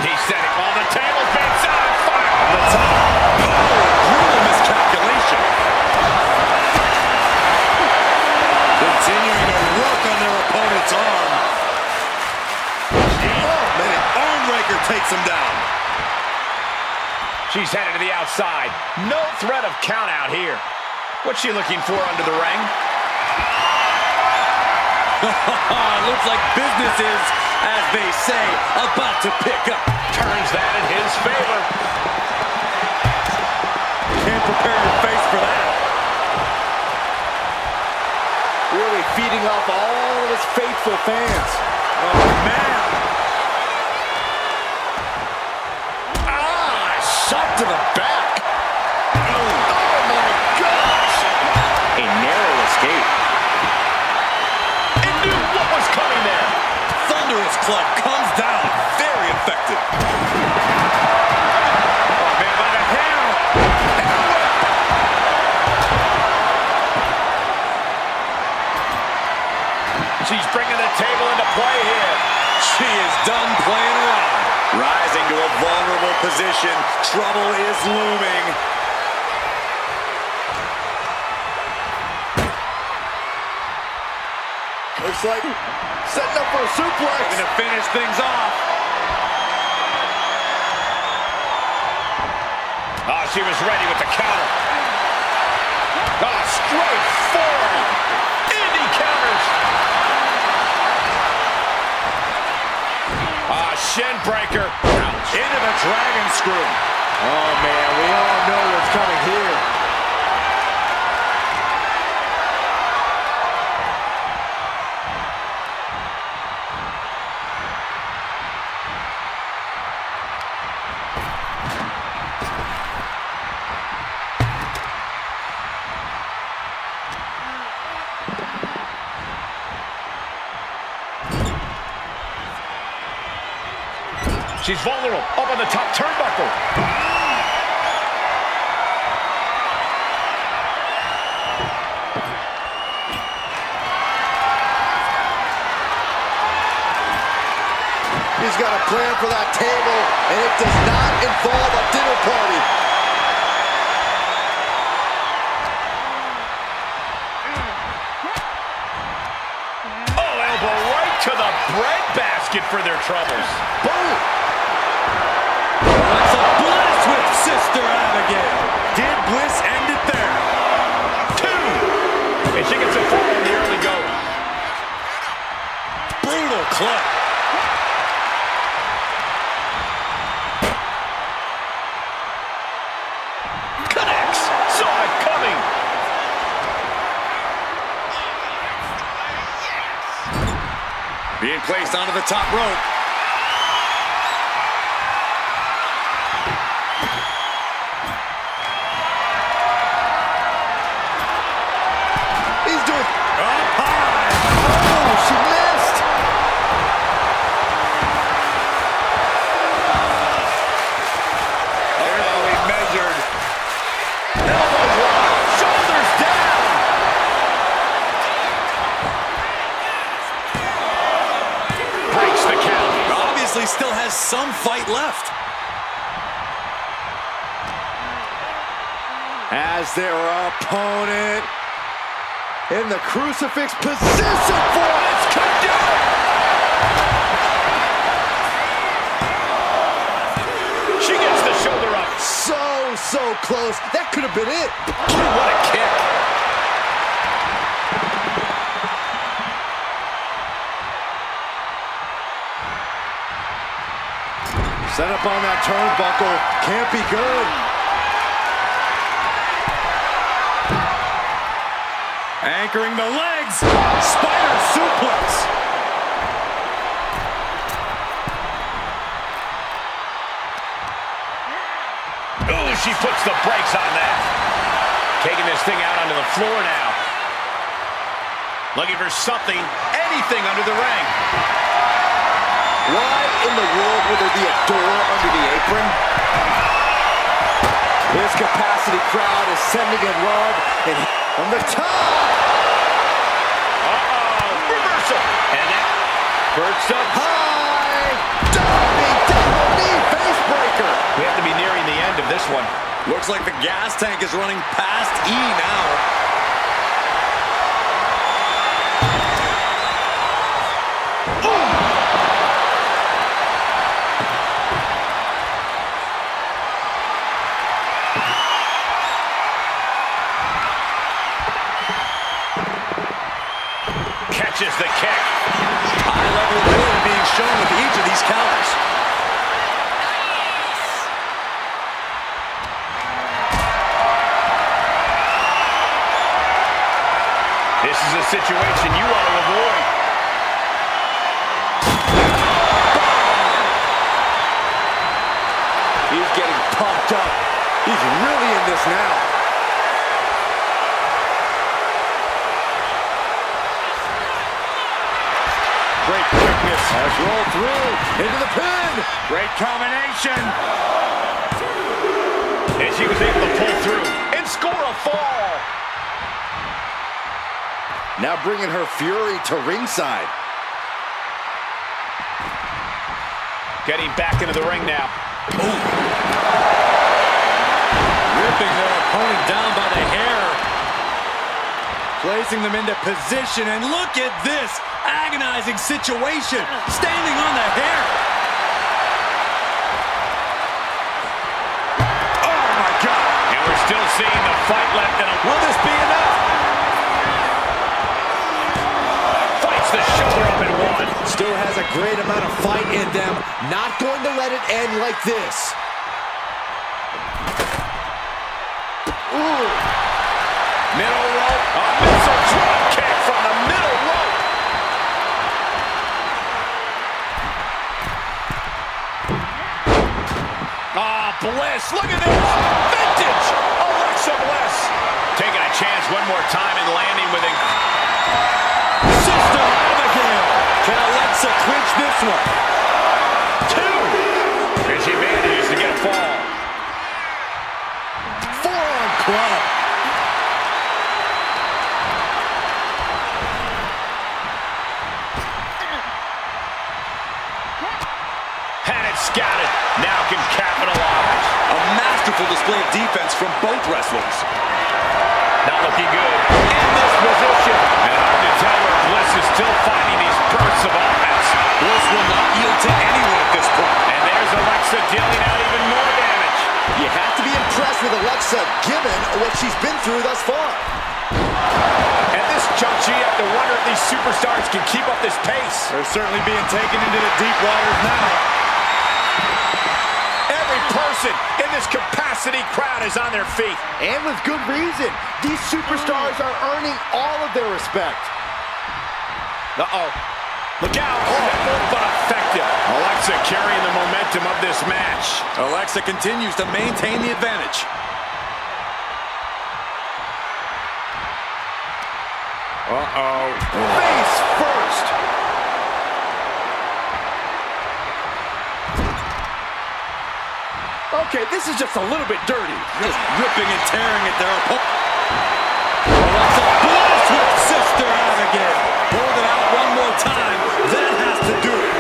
He's setting on the table. Baits on fire. On the top. Oh, brutal miscalculation. Continuing to work on their opponent's arm. Oh, man, arm raker takes him down. She's headed to the outside. No threat of count out here. What's she looking for under the ring? Looks like business is, as they say, about to pick up. Turns that in his favor. Can't prepare your face for that. Really feeding off all of his faithful fans. Oh, man. Shot to the back. Oh my gosh. A narrow escape. And knew what was coming there. Thunderous club comes down. Very effective. Oh, man, by the hair. She's bringing the table into play here. She is done playing around. Rising to a vulnerable position. Trouble is looming. Looks like setting up for a suplex. Going to finish things off. Oh, she was ready with the counter. Oh, straight forearm. And he counters. Ah, shin breaker. Into the dragon screw. Oh man, we all know what's coming here. She's vulnerable. Up on the top turnbuckle. He's got a plan for that table, and it does not involve a dinner party. Oh, elbow right to the breadbasket for their troubles. Boom! That's a Bliss with Sister Abigail. Did Bliss end it there? 2. And she gets a fall in the early going. Brutal club. Connects. Saw it coming. Being placed onto the top rope. He's doing... Up high. Oh, she missed! Barely measured. Elbow drop. Shoulders down. Breaks the count. Obviously still has some fight left. As their opponent in the crucifix position for it. Could do it. She gets the shoulder up. So close. That could have been it. What a kick. Set up on that turnbuckle. Can't be good. Anchoring the legs. Spider suplex. Ooh, she puts the brakes on that. Taking this thing out onto the floor now. Looking for something, anything under the ring. Why in the world would there be a door under the apron? This capacity crowd is sending in love, and from the top. Reversal. And that perched up High. Diving double knee face breaker. We have to be nearing the end of this one. Looks like the gas tank is running past E now. Catches the kick. High level ability being shown with each of these counters. This is a situation you want to avoid. He's getting pumped up. He's really in this now. Great quickness. Has rolled through into the pin. Great combination. And she was able to pull through and score a fall. Now bringing her fury to ringside. Getting back into the ring now. Ripping their opponent down by the hair. Placing them into position, and look at this agonizing situation. Standing on the hair. Oh my God. And we're still seeing the fight left in him. Will this be enough? Fights the shoulder up and one. Still has a great amount of fight in them. Not going to let it end like this. Ooh. Middle rope. A missile drop kick from the middle rope. Bliss. Look at this. Vintage Alexa Bliss. Taking a chance one more time and landing with it. Sister Abigail. Can Alexa clinch this one? 2. masterful display of defense from both wrestlers. Not looking good in this position. And hard to tell where Bliss is still finding these bursts of offense. Bliss will not yield to anyone at this point. And there's Alexa dealing out even more damage. You have to be impressed with Alexa, given what she's been through thus far. At this juncture, you have to wonder if these superstars can keep up this pace. They're certainly being taken into the deep waters now. Every person in this capacity crowd is on their feet. And with good reason. These superstars are earning all of their respect. Uh-oh. Look out. Simple but effective. Alexa carrying the momentum of this match. Alexa continues to maintain the advantage. Uh-oh. Face first. Okay, this is just a little bit dirty. Just ripping and tearing at their opponent. Alexa Bliss with Sister Abigail. Hold it out one more time. That has to do it.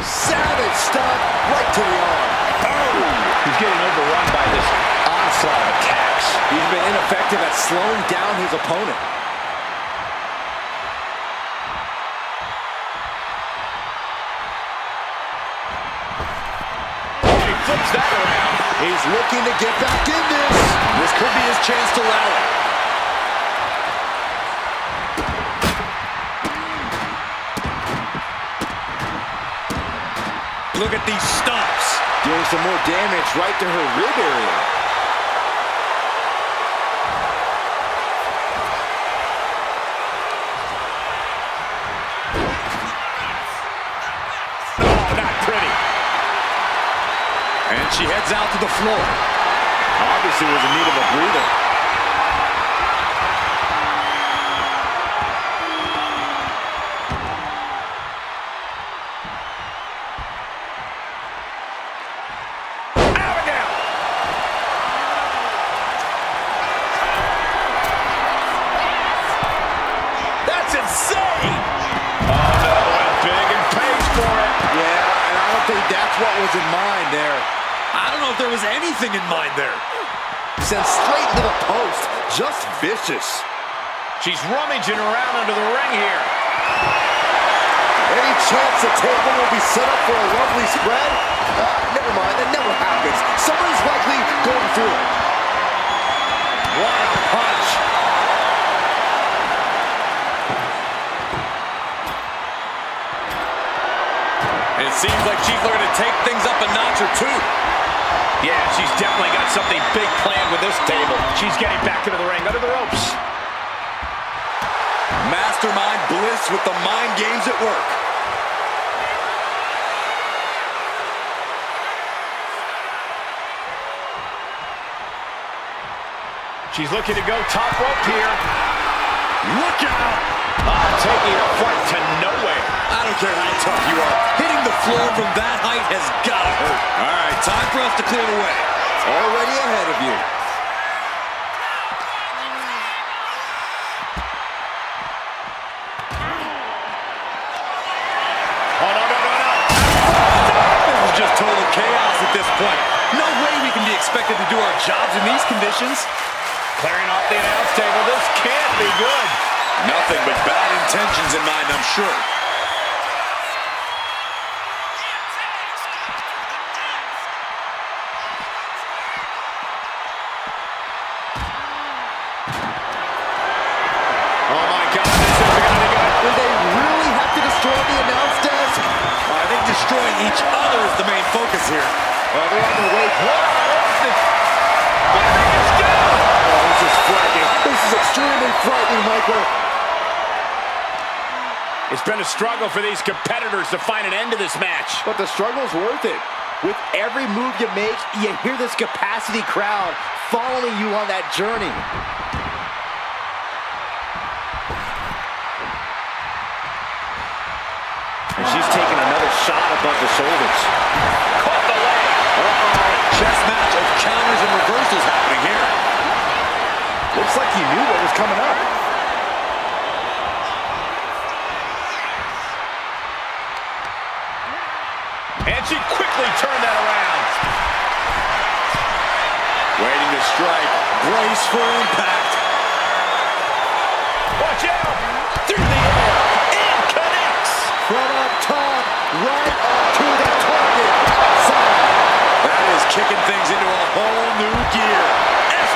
Savage stop right to the arm. Oh! He's getting overrun by this onslaught of attacks. He's been ineffective at slowing down his opponent. He flips that around. He's looking to get back in this. This could be his chance to rally. Look at these stomps. Doing some more damage right to her rib area. Oh, not pretty. And she heads out to the floor. Obviously was in need of a breather. Abigail! That's insane! Oh, no, went big and pays for it. Yeah, and I don't think that's what was in mind there. I don't know if there was anything in mind there. Sent straight into the post. Just vicious. She's rummaging around under the ring here. Any chance the table will be set up for a lovely spread? Never mind, that never happens. Somebody's likely going through it. What a punch. It seems like she's looking to take things up a notch or two. Yeah, she's definitely got something big planned with this table. She's getting back into the ring, under the ropes. Mastermind Bliss with the mind games at work. She's looking to go top rope here. Look out! Taking her fight to nowhere. I don't care how tough you are. Hitting the floor from that height has got to hurt. All right, time for us to clear the way. Already ahead of you. Oh, no, no, no, no. This is just total chaos at this point. No way we can be expected to do our jobs in these conditions. Clearing off the announce table. This can't be good. Nothing but bad intentions in mind, I'm sure. Oh, my God. This isn't going to be good. Will they really have to destroy the announce desk? I think destroying each other is the main focus here. They're on their way. What on earth is... What are they just doing? Oh, this is frightening. This is extremely frightening, Michael. It's been a struggle for these competitors to find an end to this match. But the struggle's worth it. With every move you make, you hear this capacity crowd following you on that journey. And she's taking another shot above the shoulders. Caught the leg. Chess match of counters and reversals happening here. Looks like he knew what was coming up. And And she quickly turned that around. Waiting to strike. Brace for impact. Watch out! Through the air. And connects. From up top, right up to the target. Outside. That is kicking things into a whole new gear.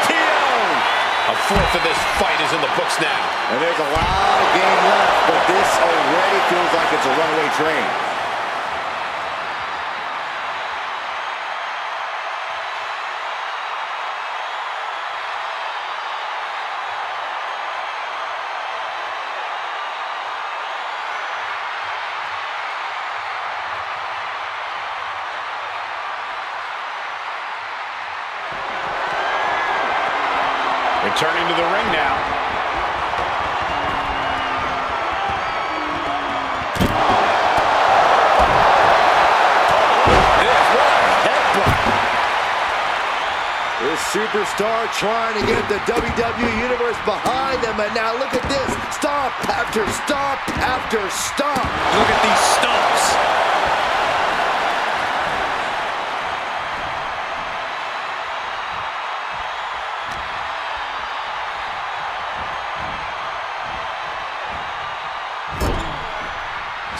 STO! A fourth of this fight is in the books now. And there's a lot of game left, but this already feels like it's a runaway train. Returning to the ring now. This superstar trying to get the WWE Universe behind them, and now look at this. Stomp after stomp after stomp. Look at these stomps.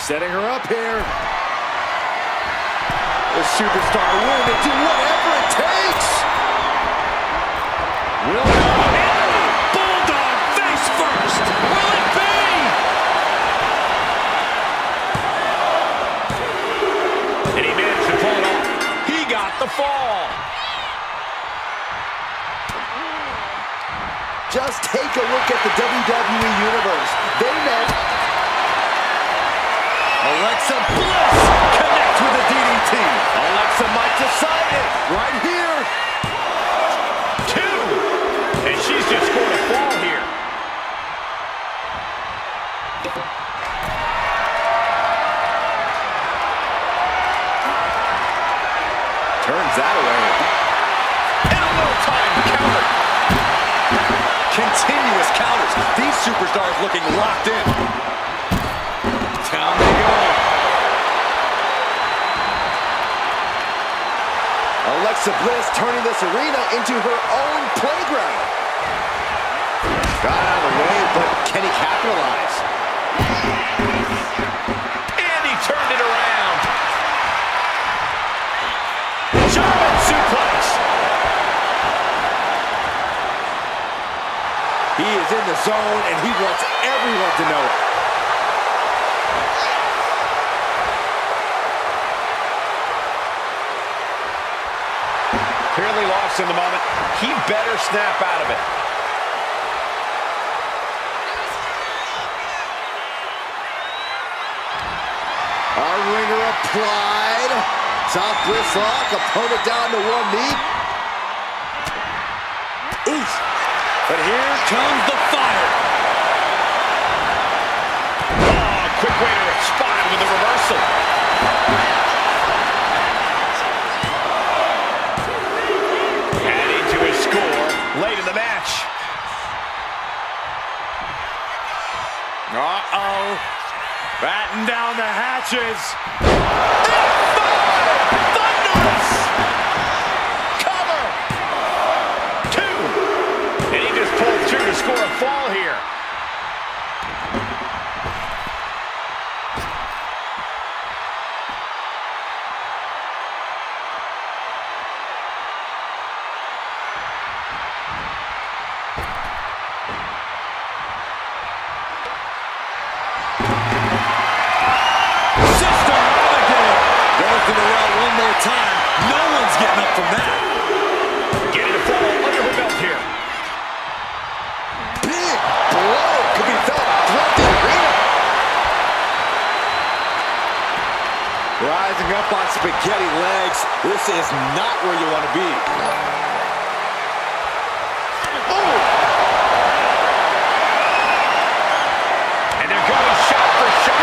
Setting her up here. The superstar willing to do whatever it takes. Will Bulldog face first. Will it be? And he managed to pull it off. He got the fall. Just take a look at the WWE Universe. They met. Alexa Bliss connects with a DDT. Alexa might decide it right here. 2. And she's just scored a fall here. Turns that away. And a well-timed counter. Continuous counters. These superstars looking locked in. Down they go. Alexa Bliss turning this arena into her own playground. Got out of the way, but can he capitalize? And he turned it around. German suplex. He is in the zone, and he wants everyone to know it. Clearly lost in the moment. He better snap out of it. Our ringer applied. Top Bliss lock, opponent down to one knee. Oof. But here comes the fire. Oh, quick way to respond with the reversal. Adding to his score late in the match. Uh-oh. Batten down the hatches. Thunderous! Cover! 2! And he just pulled through to score a fall here. To the well one more time. No one's getting up from that. Getting a fall under her belt here. Big blow could be felt throughout the arena. Rising up on spaghetti legs. This is not where you want to be. Oh! And they're going shot for shot.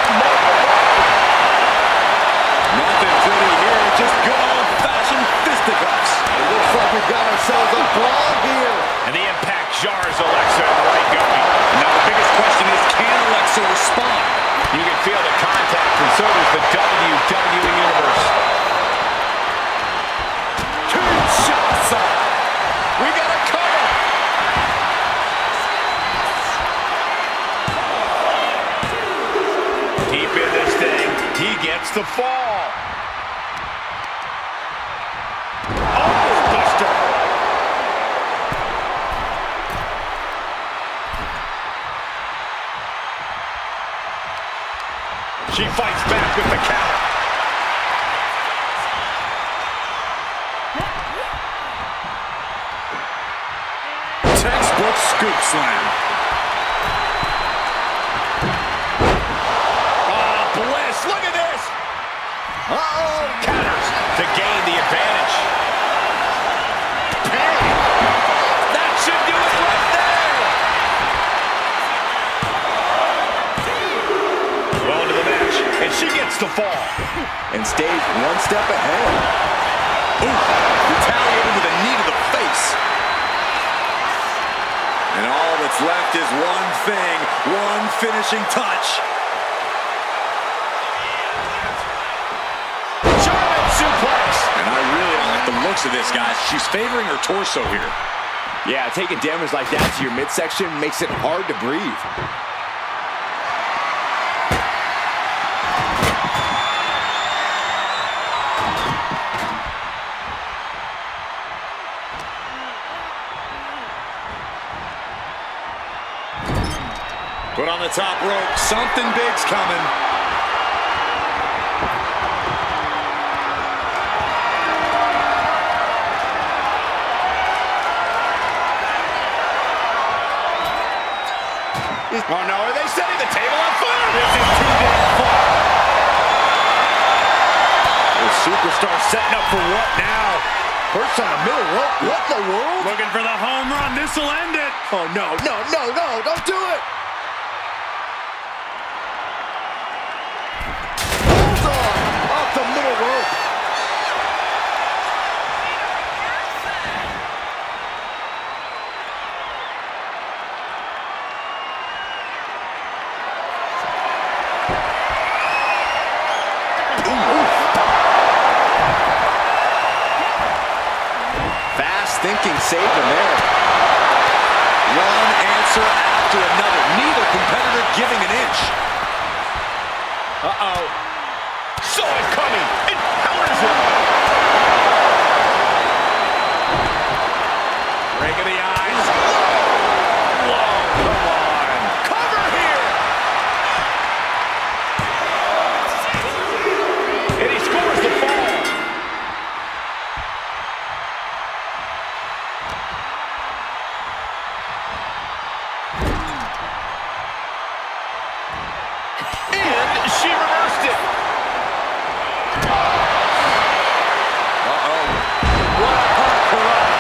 Nothing pretty here, just good old-fashioned fisticuffs. It looks like we've got ourselves a brawl here. And the impact jars Alexa in the right going. Now the biggest question is, can Alexa respond? You can feel the contact, and so does the WWE Universe. back with the counter. Textbook scoop slam. Oh, Bliss, look at this. Uh-oh, counters to gain the advantage. Parry. That should do it right there. Well into the match, and she gets the fall. And stays one step ahead. Ooh, retaliated with a knee to the face. And all that's left is one thing, one finishing touch. German suplex. And I really don't like the looks of this, guys. She's favoring her torso here. Yeah, taking damage like that to your midsection makes it hard to breathe. Put on the top rope. Something big's coming. Oh no, are they setting the table on fire? This is too damn far. The superstar setting up for what now? First on the middle rope. What in the world? Looking for the home run. This will end it. Oh, no, no, no, no. Don't do it. Hold on. Off the middle rope. Thinking saved him there. One answer after another. Neither competitor giving an inch. Uh-oh. Saw it coming. It counters it. Break of the eyes. Whoa, come on. Cover here. And he scores the fall. She reversed it. Uh-oh. What a pump corral.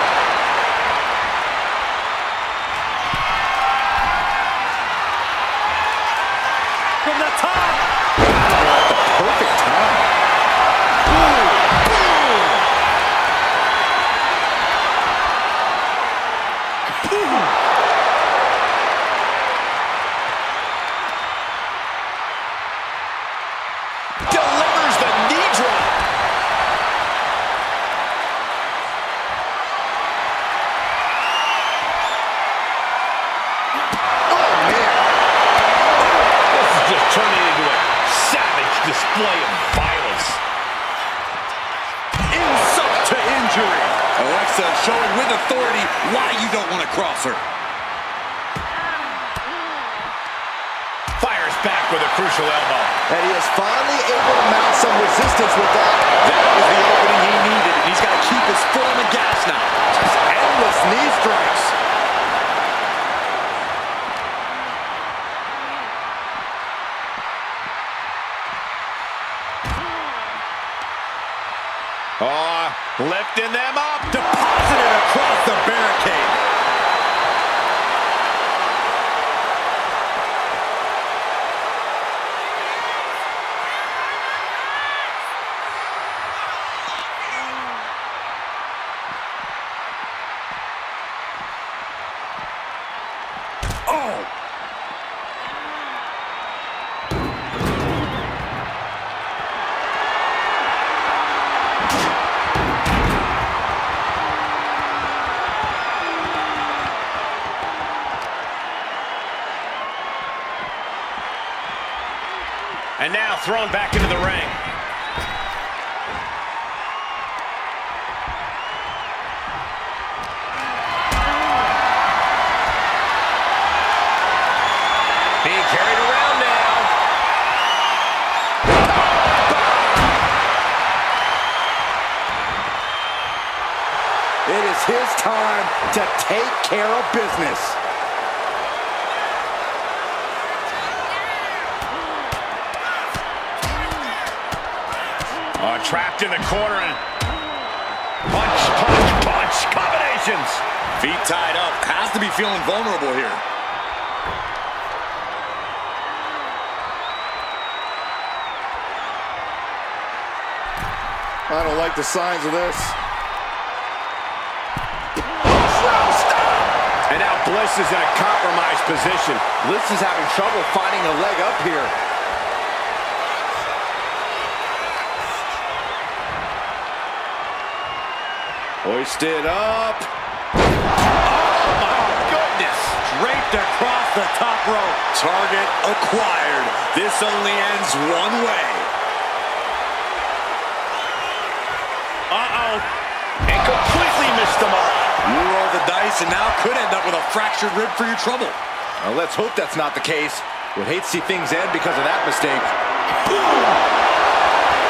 From the top. At the perfect time. Boom. Boom. Boom. Delivers the knee drop. Oh, man. This is just turning into a savage display of violence. Insult to injury. Alexa showing with authority why you don't want to cross her. Fires back with a crucial elbow. And he is finally able to mount some resistance with that. That was the opening he needed, and he's got to keep his foot on the gas now. Just endless knee strikes. Oh, lifting them up. Deposited across the barricade. Oh! And now thrown back into the ring. Being carried around now. It is his time to take care of business. Trapped in the corner and punch, punch, punch combinations. Feet tied up, has to be feeling vulnerable here. I don't like the signs of this. And now Bliss is in a compromised position. Bliss is having trouble finding a leg up here. Hoisted up. Oh my goodness! Draped across the top rope. Target acquired. This only ends one way. Uh-oh. And completely missed the mark. You roll the dice and now could end up with a fractured rib for your trouble. Well, let's hope that's not the case. Would hate to see things end because of that mistake.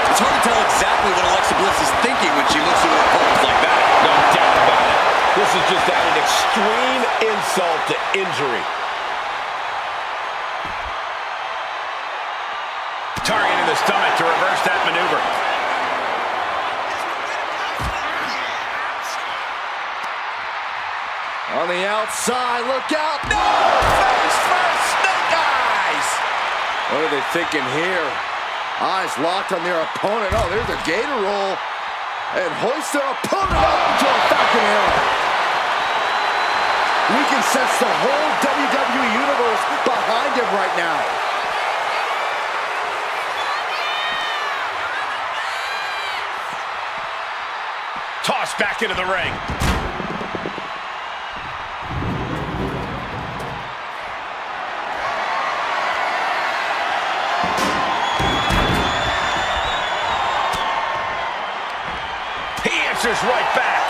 It's hard to tell exactly what Alexa Bliss is thinking when she looks at her opponents like that. No doubt about it. This is just adding extreme insult to injury. Targeting the stomach to reverse that maneuver. On the outside, look out. No! Face first, snake eyes! What are they thinking here? Eyes locked on their opponent. Oh, there's a gator roll. And hoist their opponent up into a Falcon Arrow. We can sense the whole WWE Universe behind him right now. Tossed back into the ring. Right back.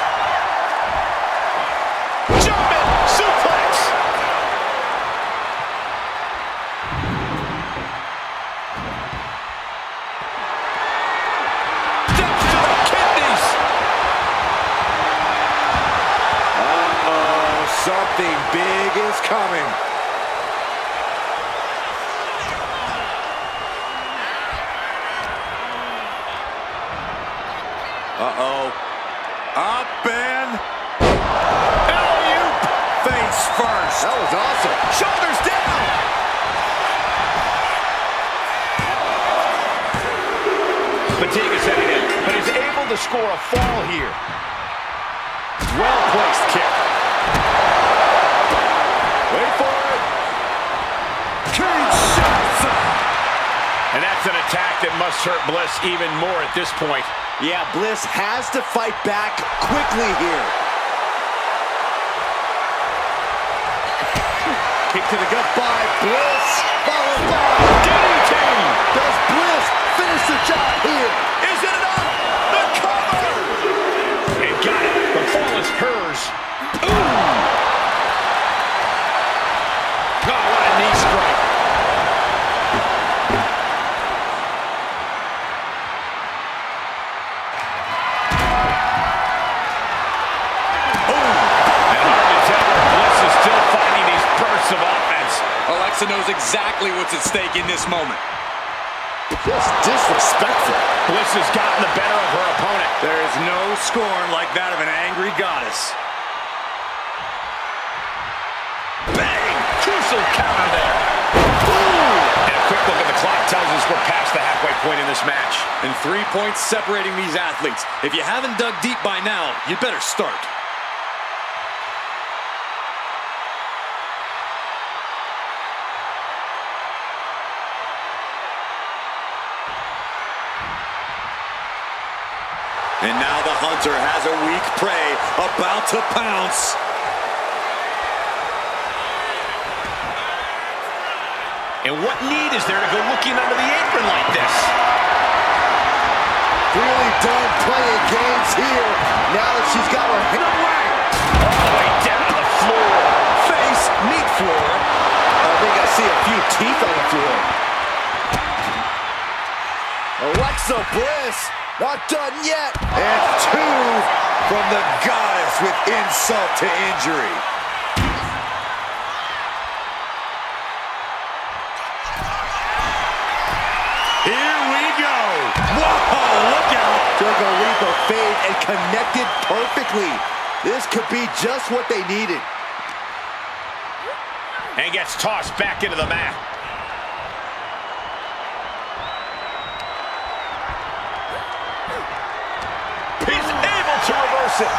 Jumping suplex. Depth to the kidneys. Uh-oh, something big is coming. Uh-oh. Up and alley-oop, face first. That was awesome. Shoulders down. Fatigue is setting in, but he's able to score a fall here. Well-placed kick. Wait for it. Cage shots. And that's an attack that must hurt Bliss even more at this point. Yeah, Bliss has to fight back quickly here. Kick to the gut by Bliss, followed by DDT. Does Bliss finish the job here? Is it enough? The cover. And got it. The fall is hers. Ooh. Oh, what a knee strike. Alexa knows exactly what's at stake in this moment. Just disrespectful. Bliss has gotten the better of her opponent. There is no scorn like that of an angry goddess. Bang! Crucial counter there. Ooh. And a quick look at the clock tells us we're past the halfway point in this match. And 3 points separating these athletes. If you haven't dug deep by now, you better start. And now the hunter has a weak prey about to pounce. And what need is there to go looking under the apron like this? Really done playing games here. Now that she's got her hand away. All the way down to the floor. Face, meat floor. I think I see a few teeth on the floor. Alexa Bliss Not done yet. And 2 from the goddess with insult to injury. Here we go. Whoa, look out. Took a leap of faith and connected perfectly. This could be just what they needed. And gets tossed back into the mat. He's able to reverse it.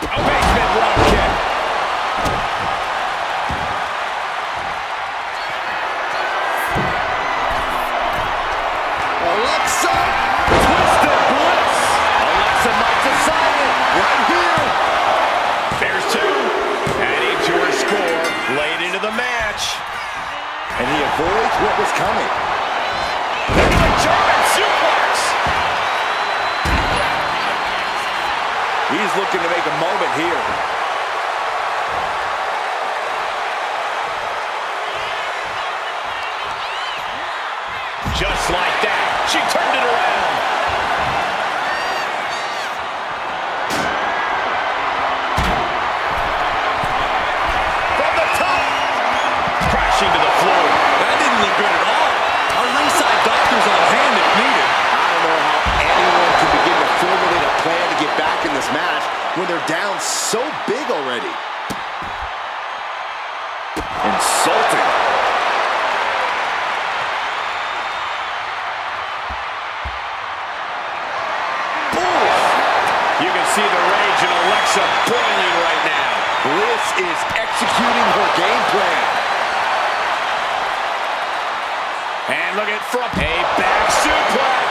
A basement drop kick. Alexa, twisted Bliss. Alexa might decide it right here. There's 2. Adding to her score late into the match. And he avoids what was coming. German suplex. He's looking to make a moment here. Just like that, she turned it around. From the top. Crashing to the floor. That didn't look good at all. Our ringside doctor's on hand if needed. I don't know how anyone can begin to formulate a plan to get back in this match when they're down so big already. Insulting. You can see the rage in Alexa boiling right now. Bliss is executing her game plan. And look at from a back suplex.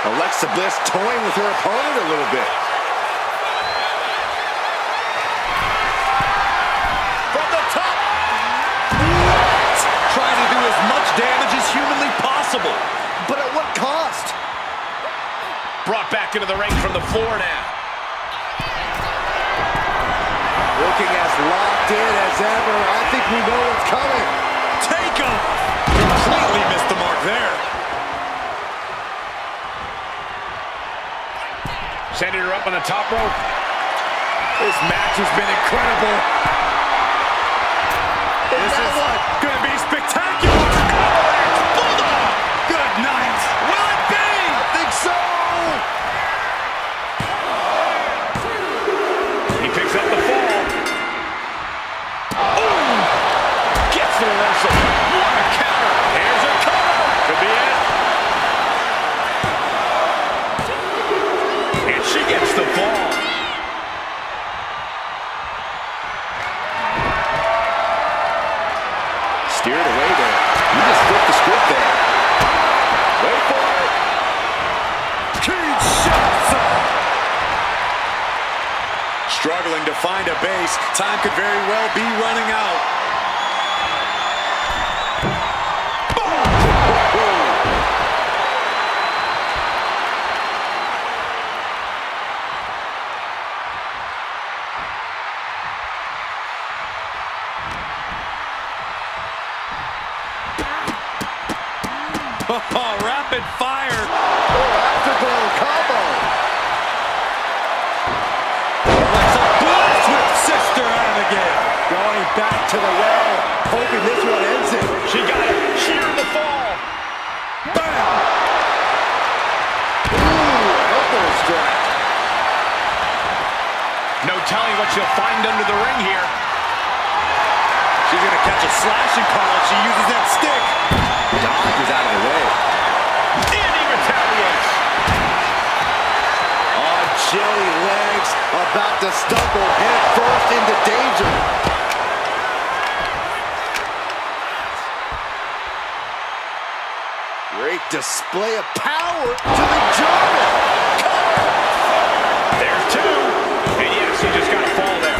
Alexa Bliss toying with her opponent a little bit. From the top. What? Trying to do as much damage as humanly possible. But at what cost? Brought back into the ring from the floor now. Looking as locked in as ever. I think we know what's coming. Take him. Completely missed the mark there. Sending her up on the top rope. This match has been incredible. This is going to be spectacular. Avalanche Bulldog. Good night. Will it be? I think so. He picks up the fall. Ooh! Gets the reversal. What a counter. Here's a cover. Could be it. And she gets the fall. Steered away there. You just flipped the script there. Wait for it. Kinshasa. Struggling to find a base. Time could very well be running out. Oh, rapid fire. Afterglow combo. Alexa Bliss with Sister Abigail. Going back to the well. Hoping this one ends it. She got it. Sheer the fall. Bam. Ooh, elbow strike. No telling what she'll find under the ring here. She's going to catch a slashing call if she uses that stick. Dodge is out of the way. And he retaliates. On chilly legs, about to stumble head first into danger. Great display of power to the German. There's 2. And yes, he just got a fall there.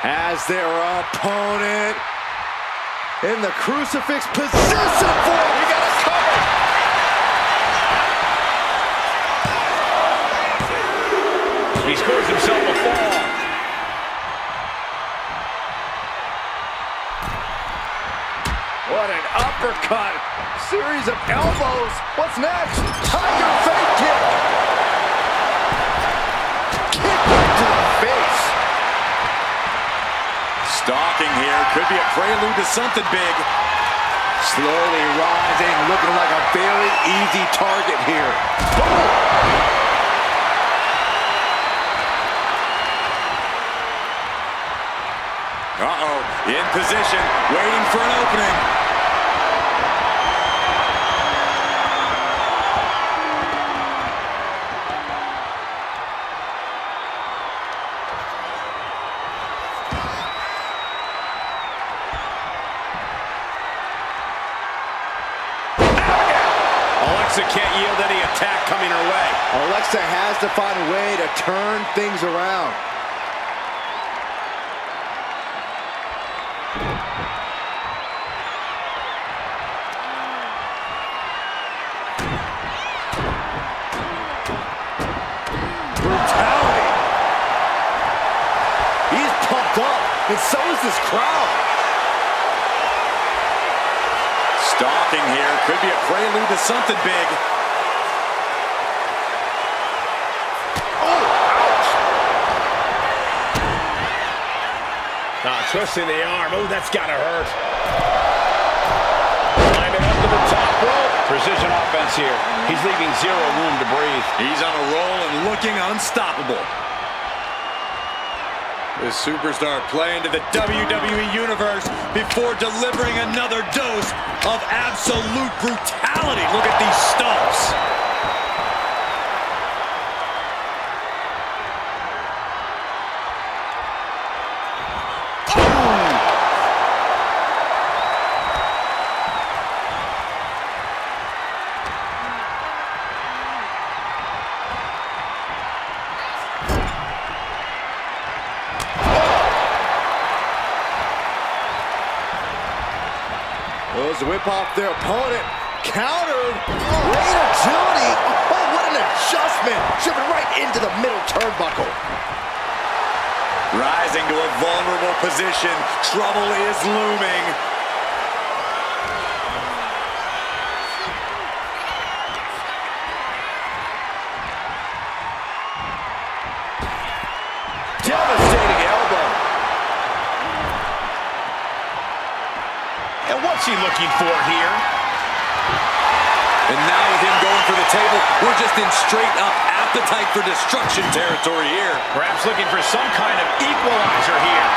As their opponent in the crucifix position for it. He got a cover. uppercut. Series of elbows. What's next? Tiger fake kick. Kick right to the face. Stalking here. Could be a prelude to something big. Slowly rising, looking like a very easy target here. Uh-oh, in position, waiting for an opening. Alexa can't yield any attack coming her way. Alexa has to find a way to turn things around. Brutality. He's pumped up, and so is this crowd. Stalking here. Could be a prelude to something big. Oh, ouch. Twisting the arm. Oh, that's gotta hurt. Climbing up to the top rope. Precision offense here. He's leaving zero room to breathe. He's on a roll and looking unstoppable. This superstar playing to the WWE Universe before delivering another dose of absolute brutality. Look at these stumps. Those whip off their opponent. Countered. Great agility. Oh, what an adjustment. Shipping right into the middle turnbuckle. Rising to a vulnerable position. Trouble is looming. Devastating elbow. And what's he looking for here? And now with him going for the table, we're just in straight up appetite for destruction territory here. Perhaps looking for some kind of equalizer here.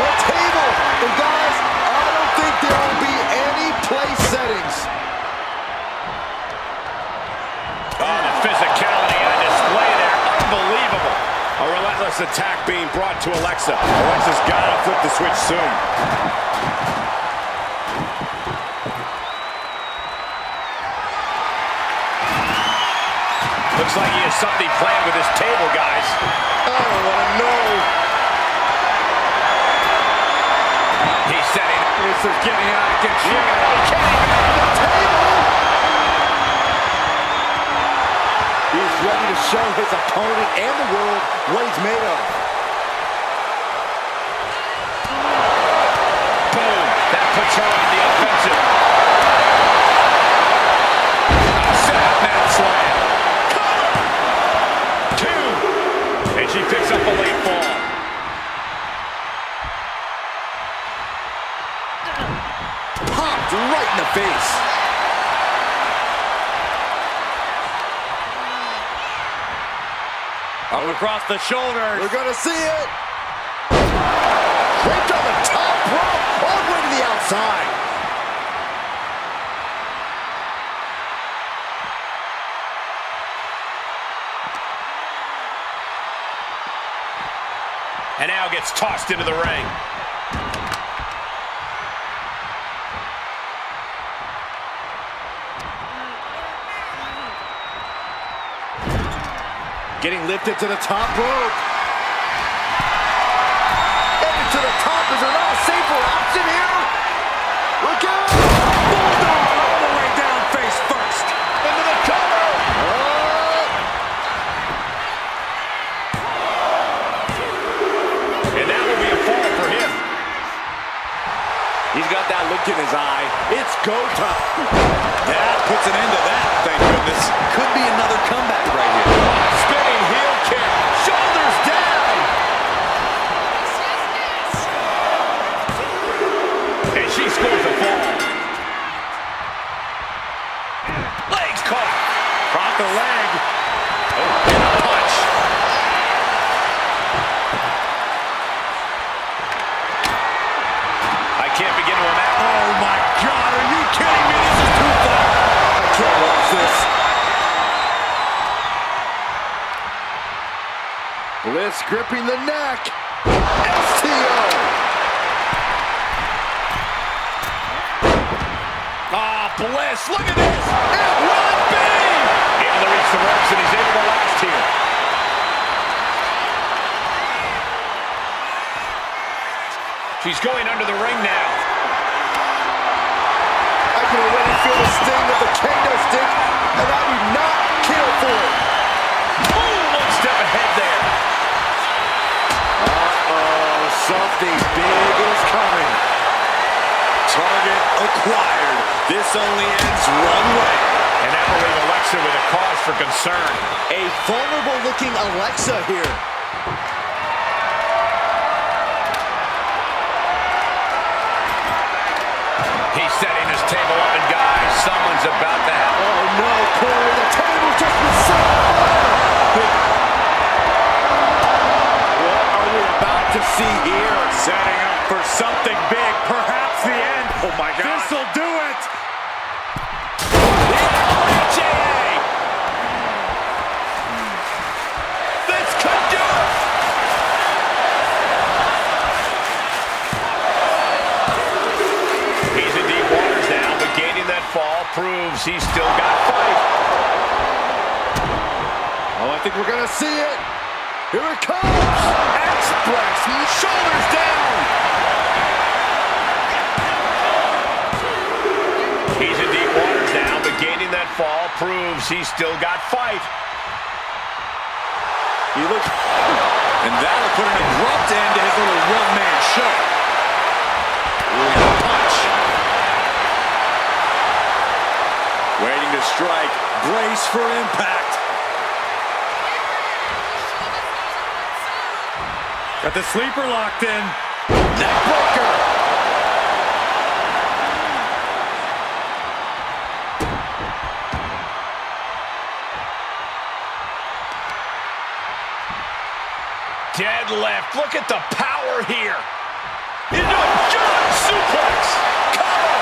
A table. And guys, I don't think there will be any place settings. Oh, the physicality on display there. Unbelievable. A relentless attack being brought to Alexa. Alexa's got to flip the switch soon. Looks like he has something planned with his table, guys. I don't want to know. He's setting. This is getting out of control. He can't even have The table. He's ready to show his opponent and the world what he's made of. Boom. That puts her on the offensive. Set up mat slam. Two. And she picks up a late fall. Popped right in the face. Up across the shoulders. We're going to see it. Draped on the top rope, all the way to the outside. And now gets tossed into the ring. Getting lifted to the top rope. Headed to the top. Is there not a safer option here? Look out! Bulldog all the way down face first. Into the cover. And that will be a fall for him. He's got that look in his eye. It's go time. That puts an end to that, thank goodness. Could be another comeback right here. Spinning heel kick. Shoulders down. And she scores a fall. Legs caught. Caught the leg. Oh, and a punch. I can't begin to imagine. Oh my God, are you kidding me? This is too far. I can't watch this. Bliss gripping the neck. STO. Ah, Bliss, look at this. It will be. Able to reach the ropes, and he's able to last here. She's going under the ring now. I can already feel the sting of the kendo stick, and I do not care for it. Ooh, one step ahead there. Uh-oh, something big is coming. Target acquired. This only ends one way. And that will leave Alexa with a cause for concern. A vulnerable-looking Alexa here. He's setting this table up, and guys, someone's about to have. Oh no, Corey, the table just was set on fire. What are we about to see here? Setting up for something big, perhaps the end. Oh my God. This'll do it. This could do it. He's in deep waters now, but gaining that fall proves he's still got fight. Oh, I think we're gonna see it. Here it comes. Express, shoulders down. He's in deep waters now, but gaining that fall proves he's still got fight. He looks, and that'll put an abrupt end to his little one-man show. Ooh, punch. Waiting to strike. Brace for impact. Got the sleeper locked in. Neckbreaker. Deadlift. Look at the power here. Into a giant suplex. Cover.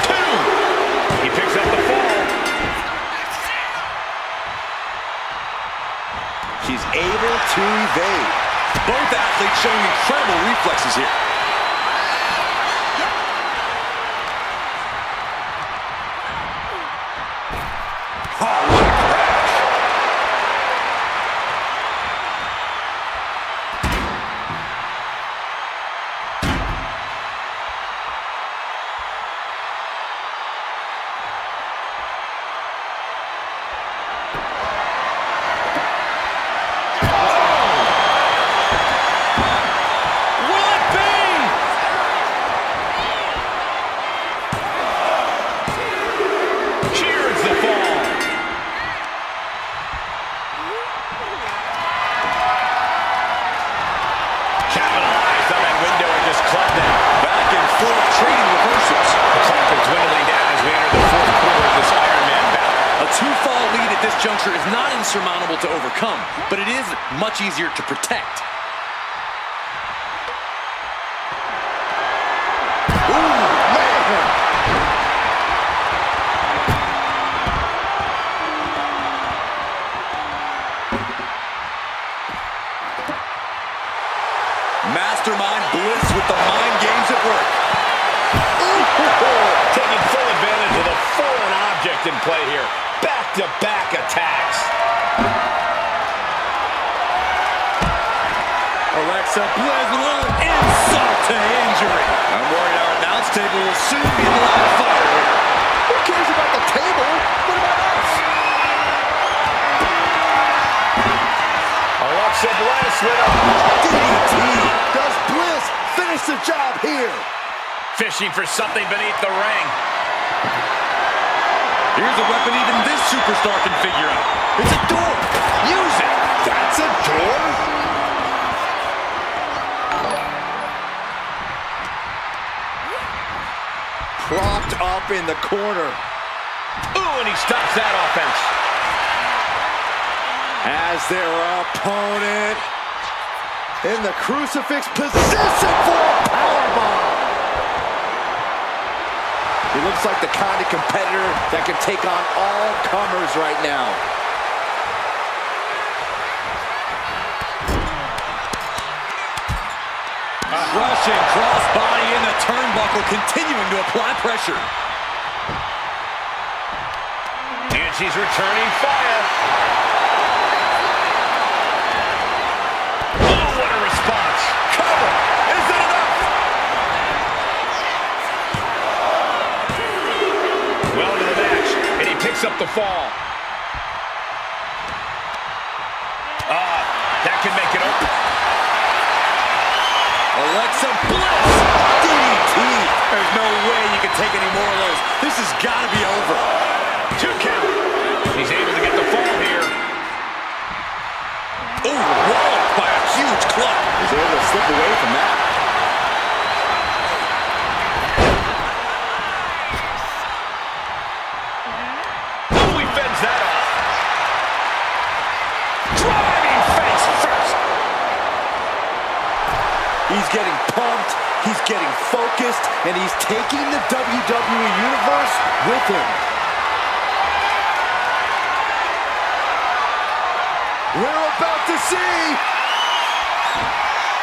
Two. He picks up the fall. She's able to evade. Both athletes showing incredible reflexes here. Oh, what a crash. Juncture is not insurmountable to overcome, but it is much easier to protect. Ooh, man! Mastermind Bliss with the mind games at work. Taking full advantage of the foreign object in play here. Back-to-back attacks. Alexa Bliss with a little insult to injury. I'm worried our announce table will soon be in the line of fire here. Who cares about the table? What about us? Alexa Bliss with a DDT. Does Bliss finish the job here? Fishing for something beneath the ring. Here's a weapon even this superstar can figure out. It's a door. Use it. That's a door? Propped up in the corner. Ooh, and he stops that offense. As their opponent in the crucifix position for a powerbomb. He looks like the kind of competitor that can take on all comers right now. Russian crossbody in the turnbuckle, continuing to apply pressure. And she's returning fire. Oh, what a response. Cover. Is it enough? Well into the match, and he picks up the fall. That can make it open. Alexa Bliss. DDT. There's no way you can take any more of those. This has got to be over. 2 count. He's able to get the fall here. Oh, walloped by a huge club. He's able to slip away from that. Oh, he fends that off. Driving face first. He's getting pumped, he's getting focused, and he's taking the WWE Universe with him. We're about to see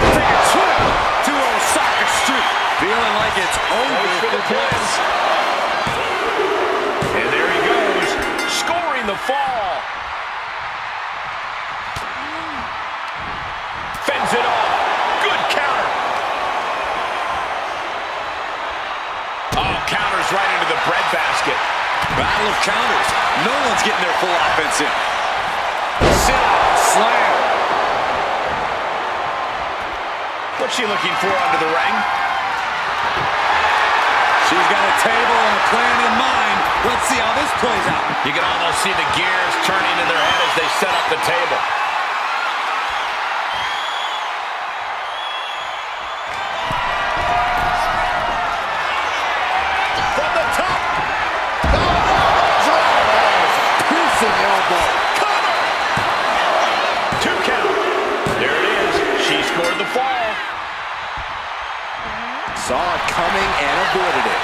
Take a trip to Osaka Street. Feeling like it's over for Bliss. And there he goes, scoring the fall. Fends it off. Good counter. Oh, counters right into the breadbasket. Battle of counters. No one's getting their full offense in. Sit-out Slam. What's she looking for under the ring? She's got a table and a plan in mind. Let's see how this plays out. You can almost see the gears turning in their head as they set up the table. from the top. Piercing elbow. Cover! 2 count. There it is. She scored the fall. Saw it coming and avoided it.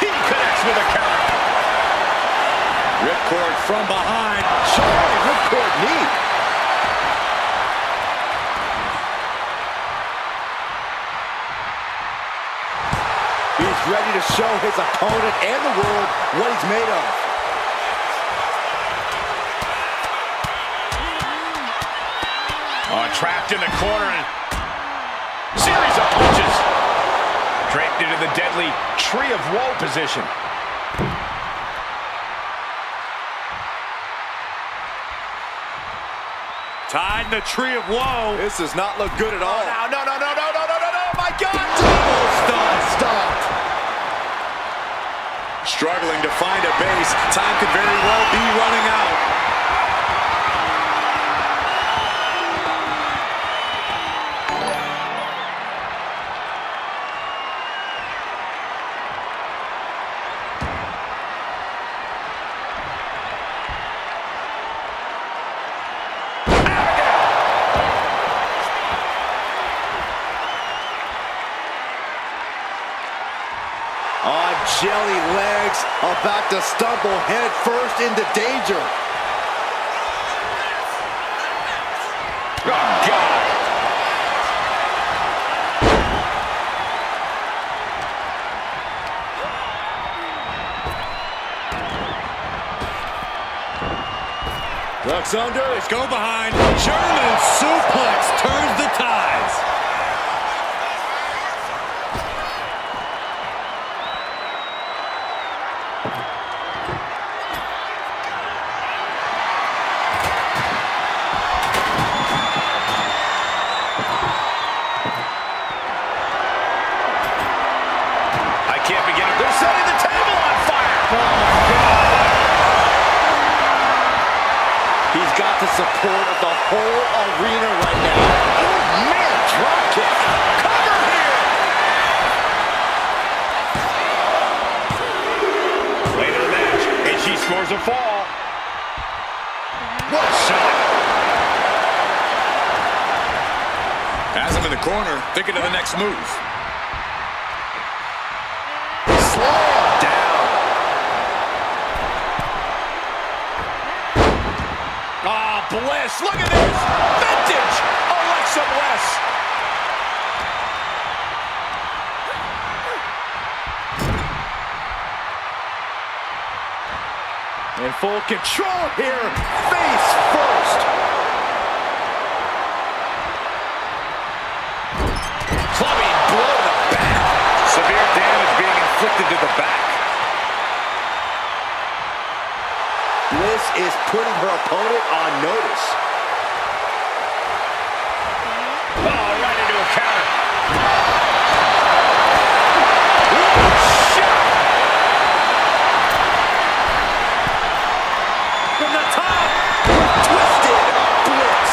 He connects with a counter. Ripcord from behind. Charlie ripcord knee. He's ready to show his opponent and the world what he's made of. Oh, trapped in the corner and series of punches. Draped into the deadly Tree of Woe position. Tied in the Tree of Woe. This does not look good at all. No, my God! Stopped. Struggling to find a base. Time could very well be running out. On jelly legs, about to stumble head first into danger. Oh, God! Ducks under. Let's go behind. German suplex turns the tides. of the whole arena right now. Oh, man, drop kick. Cover here. Late in the match, and she scores a fall. What a shot. Has him in the corner, thinking of the next move. Slam down. Ah, Bliss, look at this. Vintage Alexa Bliss. In full control here, face first. Clubbing blow to the back. Severe damage being inflicted to the back. Bliss is putting her opponent on notice. Oh, right into a counter. From the top, twisted Bliss.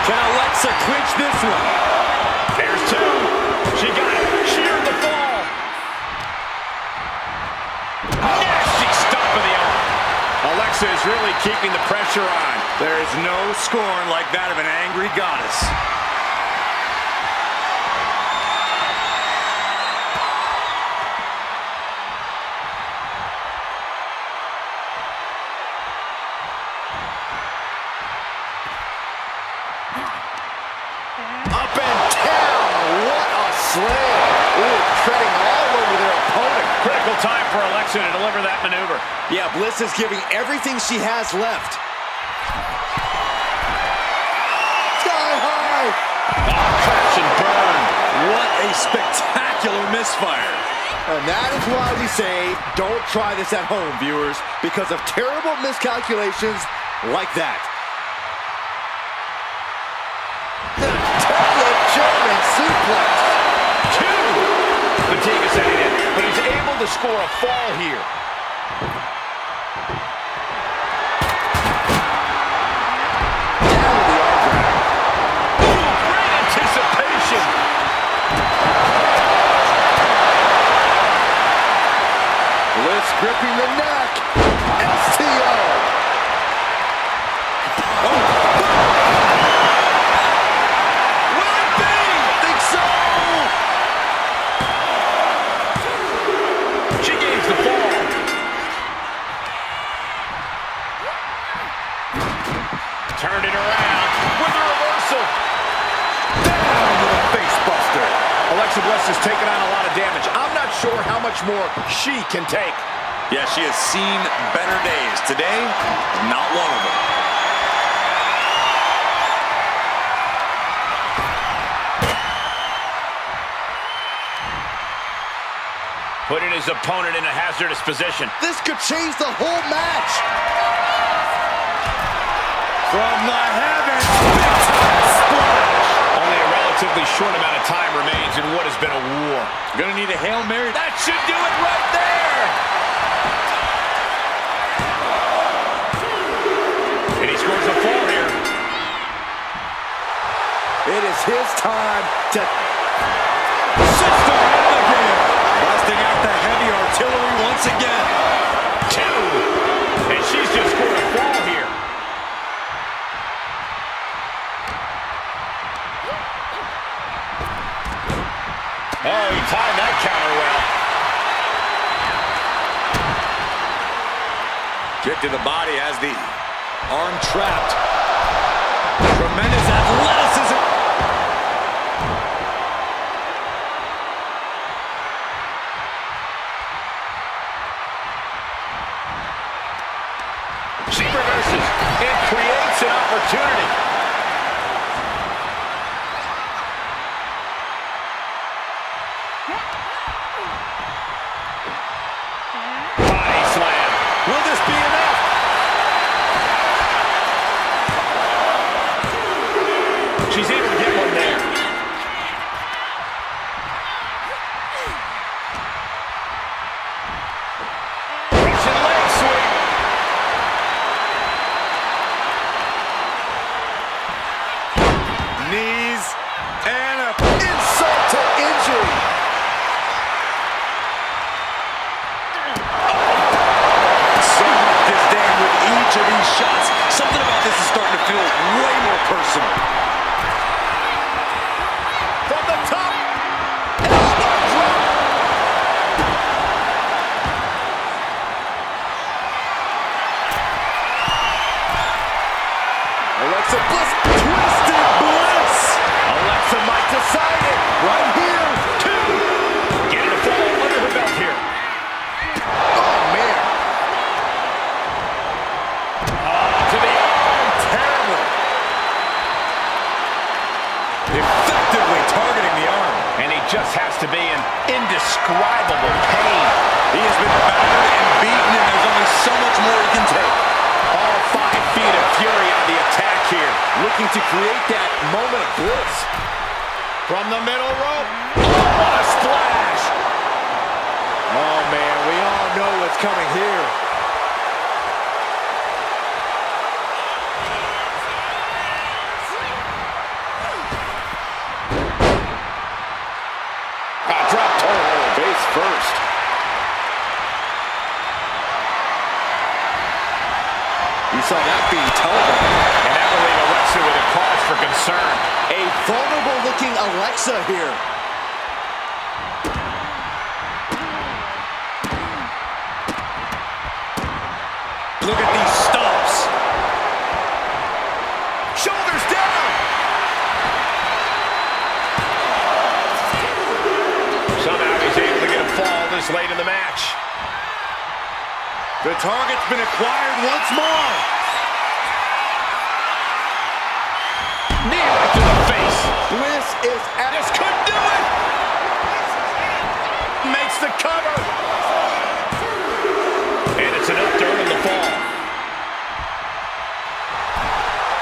Can Alexa clinch this one? There's two. She got it. She earned the fall. Nasty stomp of the arm. Alexa is really keeping the pressure on. There is no scorn like that of an angry goddess. Up and down. What a slam. Ooh, treading all over their opponent. Critical time for Alexa to deliver that maneuver. Yeah, Bliss is giving everything she has left. Sky high. Crash and burn. What a spectacular misfire. And that is why we say, don't try this at home, viewers, because of terrible miscalculations like that. The template German suplex. Two. Fatigue is setting in, but he's able to score a fall here. Down with the arm drag. Ooh, great anticipation. Bliss gripping the neck. STO. Will it be? Think so. She gains the fall. Turned it around with a reversal. Down with a face buster. Alexa Bliss has taken on a lot of damage. I'm not sure how much more she can take. Yeah, she has seen better days. Today, not one of them. Putting his opponent in a hazardous position. This could change the whole match. From the heavens. Only a relatively short amount of time remains in what has been a war. Gonna need a Hail Mary. That should do it right there. And he scores a fall here. It is his time to... System out of the game. Busting out the heavy artillery once again. Two. And she's just scored a fall here. Oh, he timed that counter well. Kick to the body as the arm trapped. Tremendous athleticism. She reverses and creates an opportunity. Body slam. Will this be enough? She's able to get one there. Russian leg sweep. Alexa Bliss, twisted Bliss. Alexa might decide it right here. 2. Getting a fall under her belt here. Oh, man. To the arm. Terrible. Effectively targeting the arm. And he just has to be in indescribable pain. He has been battered and beaten, and there's only so much more he can take. All 5 feet of fury on the attack here. Looking to create that moment of bliss. From the middle rope. Oh, what a splash. Oh, man, we all know what's coming here. Drop toe. Face first. You saw that being televised. And that will leave Alexa with a cause for concern. A vulnerable-looking Alexa here. Look at these stomps. Shoulders down. Somehow he's able to get a fall this late in the match. The target's been acquired once more. Knee right to the face. Bliss is at... This could do it. Makes the cover. And it's enough to earn the fall.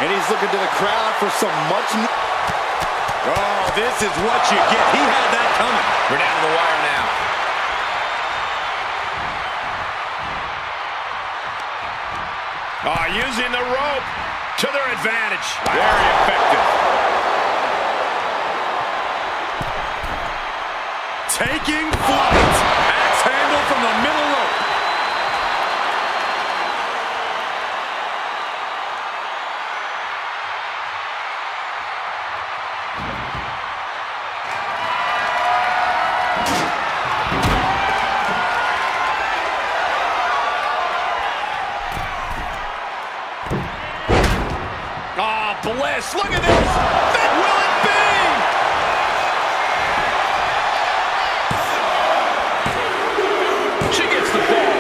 And he's looking to the crowd for some much... Oh, this is what you get. He had that coming. We're down to the wire now. Using the rope to their advantage. Very effective. Taking flight. Axe handle from the middle rope. Bliss, look at this! That will it be? She gets the ball.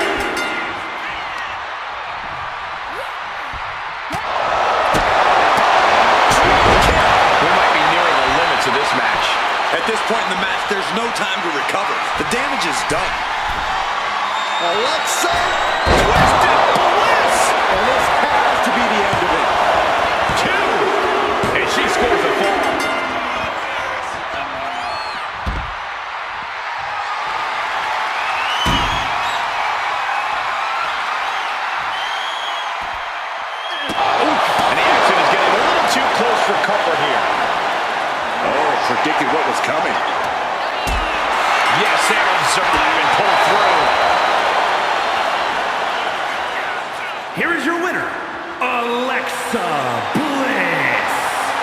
We might be nearing the limits of this match. At this point in the match, there's no time to recover. The damage is done. Alexa, twisted Bliss! And this has to be the end of it. And she scores a fall. And the action is getting a little too close for comfort here. Oh, predicted what was coming. Yes, able to survive and pull through. Here is your winner, Alexa Bliss.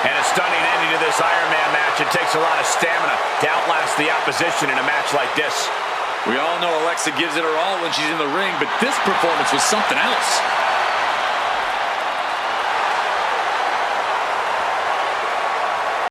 And a stunning ending to this Iron Man match. It takes a lot of stamina to outlast the opposition in a match like this. We all know Alexa gives it her all when she's in the ring, but this performance was something else.